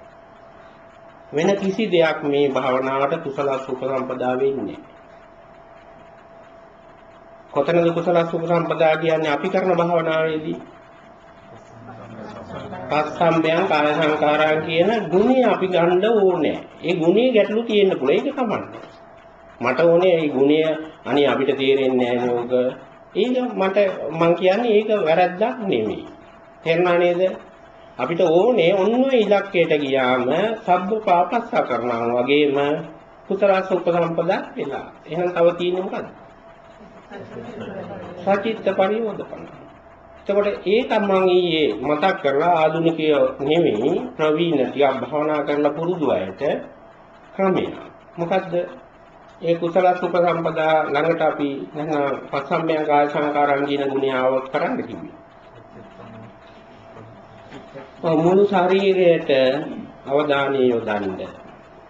වෙන කිසි දෙයක් මේ භාවනාවට කුසල උපසම්පදා වෙන්නේ නැහැ. කොතනද කුසල උපසම්පදා කියන්නේ අපි කරන භාවනාවේදී? පස්සම්බයං කාය සංකාරං කියන ගුණය අපි ගන්න ඕනේ. ඒ ගුණේ ගැටලු තියෙන්න පුළුවන්. ඒක කමන්නේ. මට ඕනේ මේ ගුණය අනේ අපිට තේරෙන්නේ නැහැ නෝක. ඒක මම කියන්නේ ඒක වැරද්දක් නෙමෙයි. තේරුණා නේද? අපිට ඕනේ ඔන්න ඔය ඉලක්කයට ගියාම සබ්බ පාපස්සා කරනවා වගේම කුසල උපසම්පදා වෙලා. එහෙනම් තව තියෙන්නේ මොකද්ද? සචිත්ත පරියෝධපන. එතකොට ඒක මම ඊයේ මතක් කරලා ආධුනිකයෝ නෙමෙයි ප්‍රවීණ ටිකක් භාවනා කරලා පුරුදු අයට ක්‍රමය. මොකද්ද? ඒ කුසල උපසම්පදා ළඟට අපි නැත්නම් පස්සම්බය කාය සංකාරං කියන ගුණය આવොත් කරන්න කිව්වේ. මුළු ශරීරයට අවධානය යොදන්න.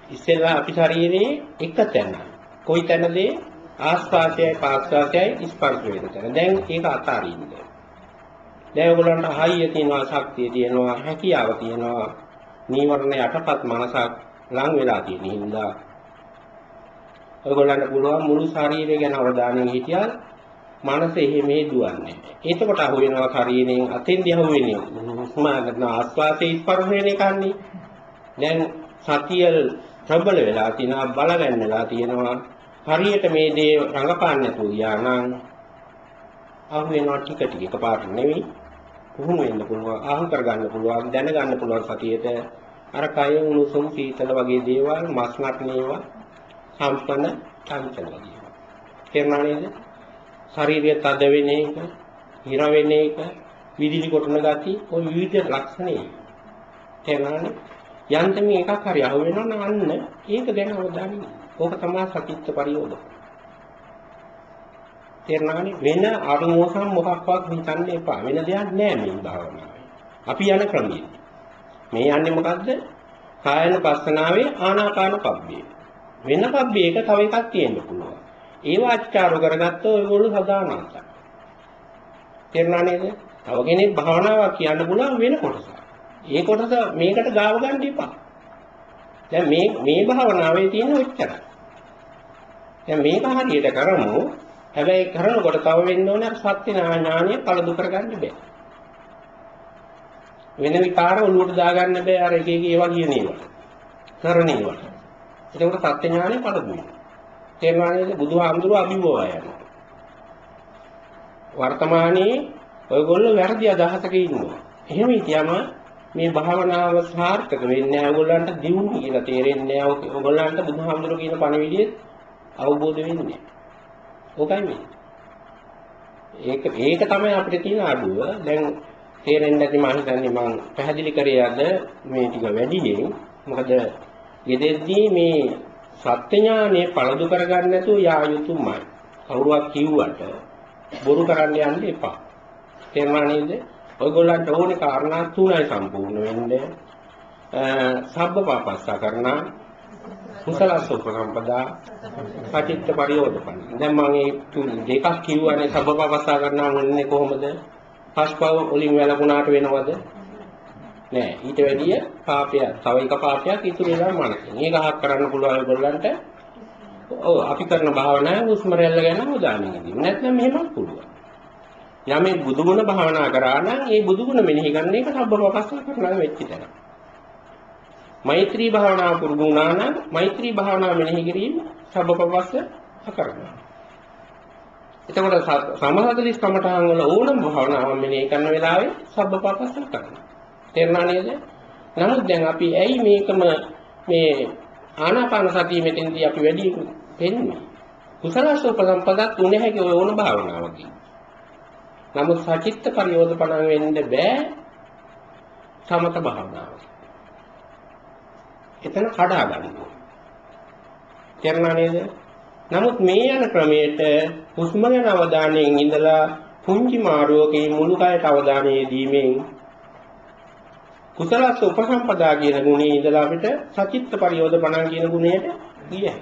ඉස්සෙල්ලා අපි ශරීරයේ එක තැන. කොයි තැනද? ආස්වාදයයි පාස්වාදයයි ස්පර්ශ වෙන තැන. දැන් ඒක අතාරින්න. දැන් ඔයගොල්ලන්ට හයිය තියෙනවා, ශක්තිය තියෙනවා, හැකියාව තියෙනවා. නීවරණ යටපත් මනසක් ලං වෙලා තියෙන හින්දා ඔයගොල්ලන්ට පුළුවන් මුළු ශරීරය ගැන අවධානයෙන් හිටියා මනස එහෙම දුවන්නේ. එතකොට අහු වෙනවා ශරීරයෙන් අතෙන්දී අහු වෙන්නේ. උස්මාන ආස්වාදයේ ස්පර්ශ වෙන එකන්නේ. දැන් සතිය ප්‍රබල වෙලා තියෙනවා, බලගන්න වෙලා තියෙනවා. හරියට මේ දේ රඟපාන්න නැතුව ගියා නම් අහු වෙනවා ටික ටික එකපාරට නෙවෙයි. පුහුණු වෙන්න පුළුවන්, අහු කරගන්න පුළුවන්, දැනගන්න පුළුවන් සතියේට අර කය උණුසුම් සීතල වගේ දේවල් මස්නක් නේවා සම්පන්න චංචල වගේ. තේරුණා නේද? ශරීරය තද වෙන එක, හිර වෙන එක, විදිලි කොටන ගති, ඔය විවිධ ලක්ෂණ. තේරුණානේ? යන්තම එකක් හරි අහු වෙනවා නම් අන්න ඒක ගැන අවධානය. ඕක තමයි සතිත්ත පරියෝධ. තේරුණානේ? වෙන අරුමෝසම් මොකක්වත් හිතන්න එපා. වෙන දෙයක් නෑ මේ භාවනාවේ. අපි යන ක්‍රමයේ. මේ යන්නේ මොකද්ද? කායන පස්සනාවේ ආනාපාන පබ්බේ. වෙන පබ්බේ එක තව එකක් තියෙන්න පුළුවන්. ඒව අච්චාරු කරගත්තොත් ඔයගොල්ලෝ සදානන්ත. තේරුණා නේද? තව කෙනෙක් භාවනාවක් කියන්න පුළුවන් වෙන කොටස. ඒ කොටස මේකට ගාව ගන්න එපා. දැන් මේ භාවනාවේ තියෙන ඔච්චරයි. දැන් මේක හරියට කරමු. හැබැයි කරනකොට තව වෙන්න ඕනේ අර සත්‍ය ඥානය පළදු කරගන්න බෑ. වෙන විකාර ඔලුවට දාගන්න බෑ අර එක එක ඒවා කියන ඒවා. කරන ඒවා. ඒකට සත්‍ය ඥානය පළදු වෙනවා. තේරුණා නේද? බුදුහාමුදුරුවෝ අභිභවා යනවා. වර්තමානයේ ඔයගොල්ලෝ වැරදි අදහසක ඉන්නවා. එහෙම හිටියම මේ භාවනාව සාර්ථක වෙන්නේ නැහැ. ඔයගොල්ලන්ට දියුණු කියලා තේරෙන්නේ නැහැ. ඔයගොල්ලන්ට බුදුහාමුදුරුවෝ කියන පණිවිඩය අවබෝධ වෙන්නේ නැහැ. ඕකයි මේ. ඒක තමයි අපිට තියෙන අඩුව. දැන් තේරෙන්නේ නැති මම හිතන්නේ මම පැහැදිලි කරේ අද මේ ටික වැඩියෙන්. මොකද ගෙදෙද්දී මේ සත්‍ය ඥානෙ පළදු කරගන්න නැතුව යා යුතුමයි. කවුරුවක් කිව්වට බොරු කරන්න යන්න එපා. තේරුණා නේද? ඔයගොල්ලන්ට ඕනේ කාරණා තුනයි සම්පූර්ණ වෙන්නේ. සබ්බ පාපස්සා කරනා, කුසලස්ස උපසම්පදා, සචිත්ත පරියෝධපන. දැන් මම මේ දෙකක් කිව්වනේ සබ්බ පාපස්සා කරනා මොන්නේ කොහොමද? පස්පව වලින් වැළකුණාට වෙනවද? නෑ. ඊට වැඩිය පාපයක්, තව එක පාපයක් ඉතුරු වෙනවා මනසෙන්. මේක හක් කරන්න පුළුවන් ඔයගොල්ලන්ට. ඔව් අපි කරන භාවනාව හුස්ම රැල්ල ගැන උදාහරණයක් දෙන්න. නැත්නම් මෙහෙමත් පුළුවන්. යමෙක් බුදුගුණ භාවනා කරා නම් ඒ බුදුගුණ මෙනෙහි කරන එක සබ්බපාපස්සා කරනවා වෙච්ච තැන. මෛත්‍රී භාවනාව පුරුදු වුණා නම් මෛත්‍රී භාවනාව මෙනෙහි කිරීම සබ්බපාපස්සා කරනවා. එතකොට සමාධි කමඨාන් වල ඕනම භාවනාවක් මෙනෙහි කරන වෙලාවේ සබ්බපාපස්සා කරනවා. තේරුණා නේද? නමුත් දැන් අපි ඇයි මේකම මේ ආනාපාන සතිය මෙතෙන්දී අපි වැඩි වෙන්නේ? කුසලස්ස උපසම්පදා තුනේ හැකි ඕන භාවනාවකින්. නමුත් සචිත්ත පරියෝධපණ වෙන්න බෑ සමත භාවනාව. එතන කඩා ගන්නවා. තේරුණා නේද? නමුත් මේ යන ක්‍රමයට හුස්ම ගැන අවධානයෙන් ඉඳලා පුංචි මාරුවකින් මුළු කයට අවධානය දීමෙන් කුසලස්ස උපසම්පදා කියන ගුණයේ ඉඳලා අපිට සචිත්ත පරියෝධපණ කියන ගුණයට ගියයි.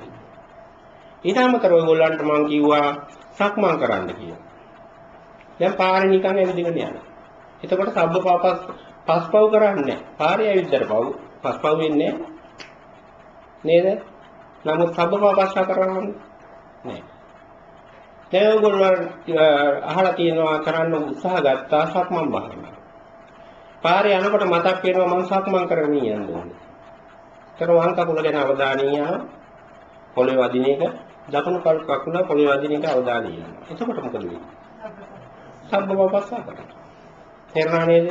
ඊට අමතරව ඔයගොල්ලන්ට මම කිව්වා සක්මන් කරන්න කියලා. දැන් පාරේ නිකන් ඇවිදගෙන යනවා. එතකොට සබ්බ පස්පව් කරන්නේ. පාරේ ඇවිද්දට පස්පව් වෙන්නේ නේද? නමුත් සබ්බ පස්පව් කරන්නේ නෑ. දැන් ඔයගොල්ලෝ අහලා තියෙනවා කරන්න උත්සාහ ගත්තා සක්මන් භාවනාව. පාරේ යනකොට මතක් වෙනවා මම සක්මන් කරගෙන යන්න ඕනේ. ඒතර වම් කකුල ගැන අවධානය යනවා. පොළවේ වදින එක දකුණු කකුල පොළවේ වදින එක අවධානය යනවා. එතකොට මොකද වෙන්නේ? සබ්බපාපස්සා කරනවා. තේරුණා නේද?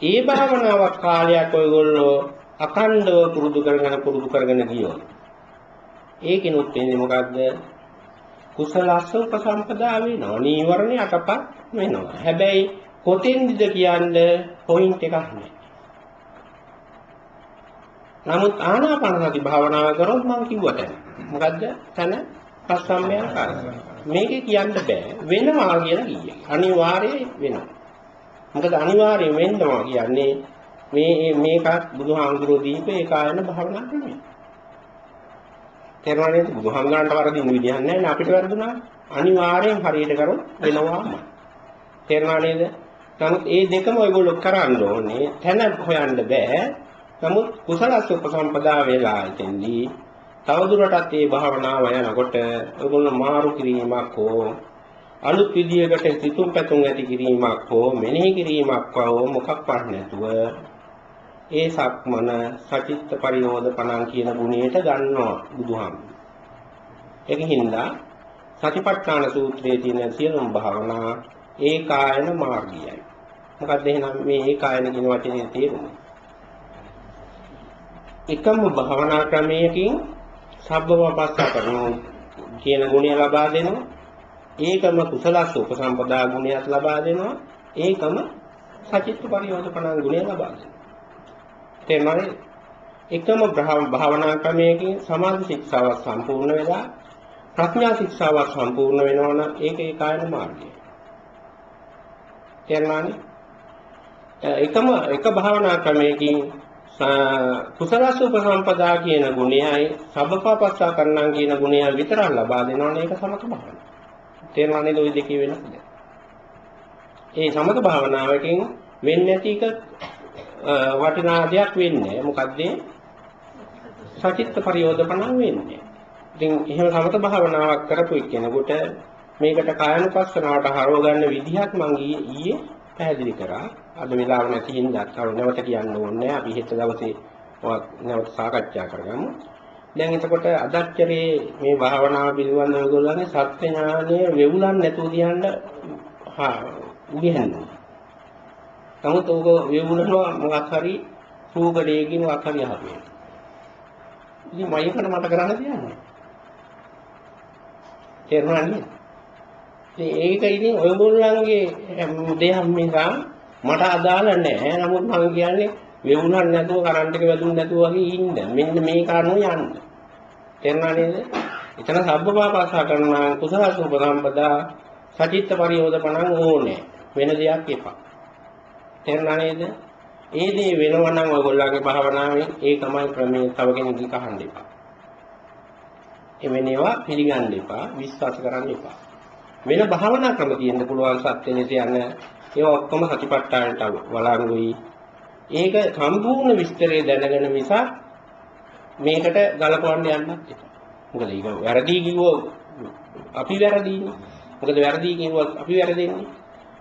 ඒ භාවනාවක් කාලයක් ඔයගොල්ලෝ අඛණ්ඩව පුරුදු කරගෙන ගියොත් ඒකිනුත් වෙන්නේ මොකද්ද? කුසලස්ස උපසම්පදා වෙනවා. නීවරණ යටපත් වෙනවා. හැබැයි කොතෙන්ද කියන්නේ පොයින්ට් එකක් නෑ. නමුත් ආනාපාන සති භාවනාව කරොත් මම කිව්වට මොකද්ද? තන පස්සම්මයන් කරනවා. මේකේ කියන්න බෑ වෙනවා කියලා කියේ. අනිවාර්යයෙන් වෙනවා. මොකද අනිවාර්යයෙන් වෙන්නවා කියන්නේ මේකත් බුදුහාමුදුරුවෝ දීපේ ඒකායන භාවනා ක්‍රමය. තේරුණාද? බුදුහාමුදුරන්ට වරදින්න විදිහක් නැහැ අපිට වරදුනා. අනිවාර්යෙන් හරියට කරොත් වෙනවාම. තේරුණා නේද? නමුත් මේ දෙකම ඔයගොල්ලෝ කරන්න ඕනේ. තැන හොයන්න බෑ. නමුත් කුසලස්ස උපසම්පදා වේලා ඉතින්දී තවදුරටත් මේ භාවනාව යනකොට ඔයගොල්ලෝ මාරු කිරීමක් හෝ අලුත් විදියකට සිතුම් පැතුම් ඇති කිරීමක් හෝ මෙනෙහි කිරීමක් හෝ මොකක්වත් නැතුව ඒ සක්මන සචිත්ත පරියෝධපණං කියන ගුණයට ගන්නවා බුදුහාමුදුරුවෝ. ඒකින්ද සතිපට්ඨාන සූත්‍රයේ තියෙන සියලුම භාවනා ඒකායන මාර්ගයයි. මොකද එහෙනම් මේ ඒකායන කියන වචනේ තේරුම? එකම භාවනා ක්‍රමයකින් සබ්බවපස්සා කරනවා කියන ගුණය ලබා දෙනවා. ඒකම කුසලස්ස උපසම්පදා ගුණයක් ලබා දෙනවා. ඒකම සචිත්ත පරියෝධපණං ගුණය ලබා දෙනවා. තේරුණාද? එකම භාවනා ක්‍රමයකින් සමාධි ශික්ෂාව සම්පූර්ණ වෙලා ප්‍රඥා ශික්ෂාව සම්පූර්ණ වෙනවා නම් ඒක ඒකායන මාර්ගය. තේරුණාද? එක භාවනා ක්‍රමයකින් කුසලස්ස උපසම්පදා කියන ගුණයයි සබ්බපාපස්සා කරණං කියන ගුණය විතරක් ලබා දෙනවනේ ඒක සමත භාවනාව. තේරුණා නේද ওই දෙකේ වෙනස? ඒ සමත භාවනාවකින් වෙන්නේ නැති එක වටිනා දෙයක් වෙන්නේ. මොකද්ද? සචිත්ත පරියෝධපණං වෙන්නේ. ඉතින් එහෙම සමත භාවනාවක් කරපු කෙනෙකුට මේකට කායනුපස්සනාවට හරව ගන්න විදිහක් මම ඊයේ පැහැදිලි කරා. අද වෙලාව නැති හින්දා තව නැවත කියන්න ඕනේ. අපි හෙට දවසේ නැවත සාකච්ඡා කරගමු. දැන් එතකොට අදච්චරේ මේ භාවනාව පිළිබඳව ඔයගොල්ලන්ගේ සත්‍ය ඥානය වෙවුලන් නැතුව කියන්න උගහනවා. නමුත් ඔබ වෙවුලනවා මොකක් හරි රූකඩේකින් මොකක් හරි අහපේ. ඉතින් මයිකට මට කරන්න තියන්නේ. තේරුණා නේද? ඒක ඉතින් ඔයගොල්ලන්ගේ දෙයක් නිසා මට අදාළ නැහැ. නමුත් මම කියන්නේ වෙවුලන් නැතුව කරන්ට් එක වැදුන්නේ නැතුව වගේ ඉන්න. මෙන්න මේ කාරණෝ යන්න. තේරුණා නේද? එතන සබ්බපාපස්සා කරනවා කුසලස්ස උපසම්පදා සචිත්ත පරියෝධපණං ඕනේ. වෙන දෙයක් එපා. තේරුණා නේද? ඒ දේ වෙනවා නම් ඔයගොල්ලන්ගේ භාවනාවේ ඒකමයි ක්‍රමයේ තව කෙනෙක්ගේ කහන්න එපා. එමෙන්නේවා පිළිගන්න එපා, විශ්වාස කරන්න එපා. වෙන භාවනා ක්‍රම තියෙන්න පුළුවන් සත්‍යෙනේ යන ඒවා ඔක්කොම සතිපට්ඨානට වළංගුයි. ඒක සම්පූර්ණ විස්තරය දැනගෙන මිසක් මේකට ගලපවන්න යන්නත් එපා. මොකද ඒක වැරදි කිව්වොත් අපි වැරදීනේ. මොකද වැරදි කිව්වොත් අපි වැරදෙන්නේ.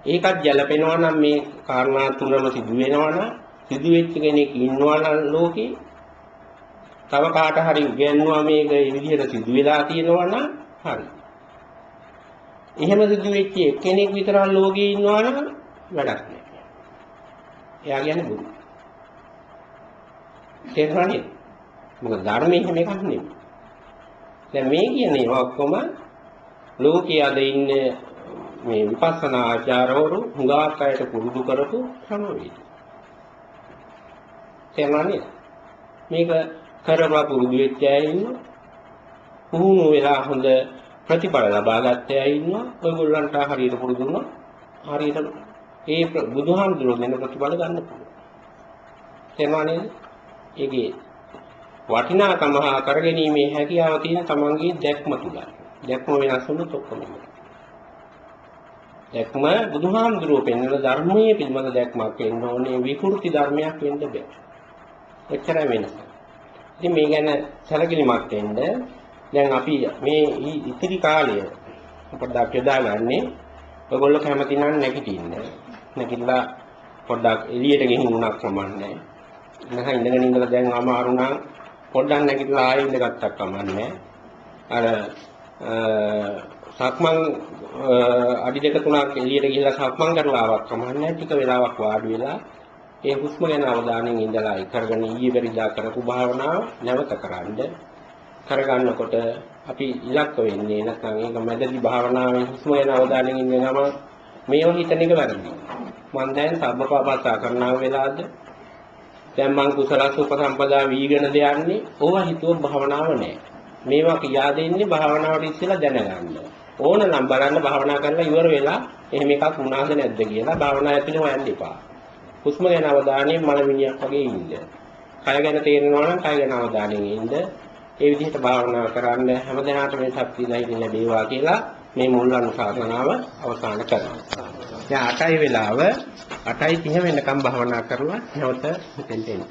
ඒකත් ගැලපෙනවා නම් මේ කාරණා තුනම සිදු වෙනවා නම් සිදු වෙච්ච කෙනෙක් ඉන්නවා නම් ලෝකේ තව කාට හරි උගන්වනවා මේක මේ විදිහට සිදු වෙලා තියෙනවා නම් හරි. එහෙම සිදු වෙච්ච කෙනෙක් විතරක් ලෝකේ ඉන්නවා නම් වැඩක් නැහැ. එයා කියන්නේ බුදු. තේරුණානේ? මොකද ධර්මයේ හැම එකක් නෙමෙයි. දැන් මේ කියන්නේ ඔක්කොම ලෝකයේ අද ඉන්නේ මේ විපස්සනා ආචාර්යවරු හුඟක් අයට පුරුදු කරපු ක්‍රමවේද. තේරුණානේ? මේක කරලා පුරුදු වෙච්ච අය ඉන්නවා. පුහුණු වෙලා හොඳ ප්‍රතිඵල ලබා ගත්ත අය ඉන්නවා. ඔයගොල්ලන්ට හරියට පුරුදු වුණා. හරියට ඒ බුදුහාමුදුරුවෝ දෙන ප්‍රතිඵල ගන්න පුළුවන්. තේරුණානේ? ඒකේ වටිනාකම කරගැනීමේ හැකියාව තියෙන තමන්ගේ දැක්ම තුලයි. දැක්ම වෙනස් වුණොත් ඔක්කොම දැක්ම බුදුහාමුදුරුවෝ පෙන්වන ධර්මයේ පිළිබඳ දැක්මක් වෙන්න ඕනේ. විකෘති ධර්මයක් වෙන්න බෑ. එච්චරයි වෙනස. ඉතින් මේ ගැන සැලකිලිමත් වෙන්න දැන් අපි මේ ඉතිරි කාලය පොඩ්ඩක් යොදාගන්නේ ඔයගොල්ලෝ කැමති නම් නැගිටින්න. නැගිටලා පොඩ්ඩක් එළියට ගිහින් උණක් සමන්නේ. නැහ ඉඳගෙන ඉඳලා දැන් අමාරු නම් පොඩ්ඩක් නැගිටලා ආයෙ ඉඳගත්තක් කමන්නේ. අර සක්මන් අඩි දෙක තුනක් එළියට ගිහලා සක්මන් කරලා ආවක් කමන්නේ. ටික වෙලාවක් වාඩි වෙලා ඒ හුස්ම ගැන අවධානයෙන් ඉඳලා කරගෙන ඊයේ පෙරේදා කරපු භාවනාව නැවත කරගන්නකොට අපි ඉලක්ක වෙන්නේ නැත්නම් ඒක මැදදී භාවනාවේ හුස්ම ගැන අවධානයෙන් ඉන්නනම මේව හිතන එක වැරදි. මම දැන් සබ්බපාපස්සා කරනව වෙලාවද දැන් මං කුසල සුපසම්පදා වීගෙන දෙන්නේ ඕවා හිතුව භාවනාව නෑ. මේවා කියා දෙන්නේ භාවනාවට ඉස්සෙල්ලා දැනගන්න. ඕන නම් බලන්න භාවනා කරලා ඉවර වෙලා එහෙම එකක් වුණාද නැද්ද කියලා භාවනා ඇතුලේ හොයන්න එපා. හුස්ම ගැන අවධානයෙන් මනමිනියක් වගේ ඉන්න. කය ගැන තේරෙනවා නම් කය ගැන අවධානයෙන් ඉන්න. ඒ විදිහට භාවනා කරන්න හැමදෙනාටම මේ ශක්තිය ලැබේවා කියලා මේ මුල් අනුශාසනාව අවසන් කරනවා. දැන් 8යි වෙලාව 8:30 වෙනකම් භාවනා කරලා නැවත මෙතෙන්ට එන්න.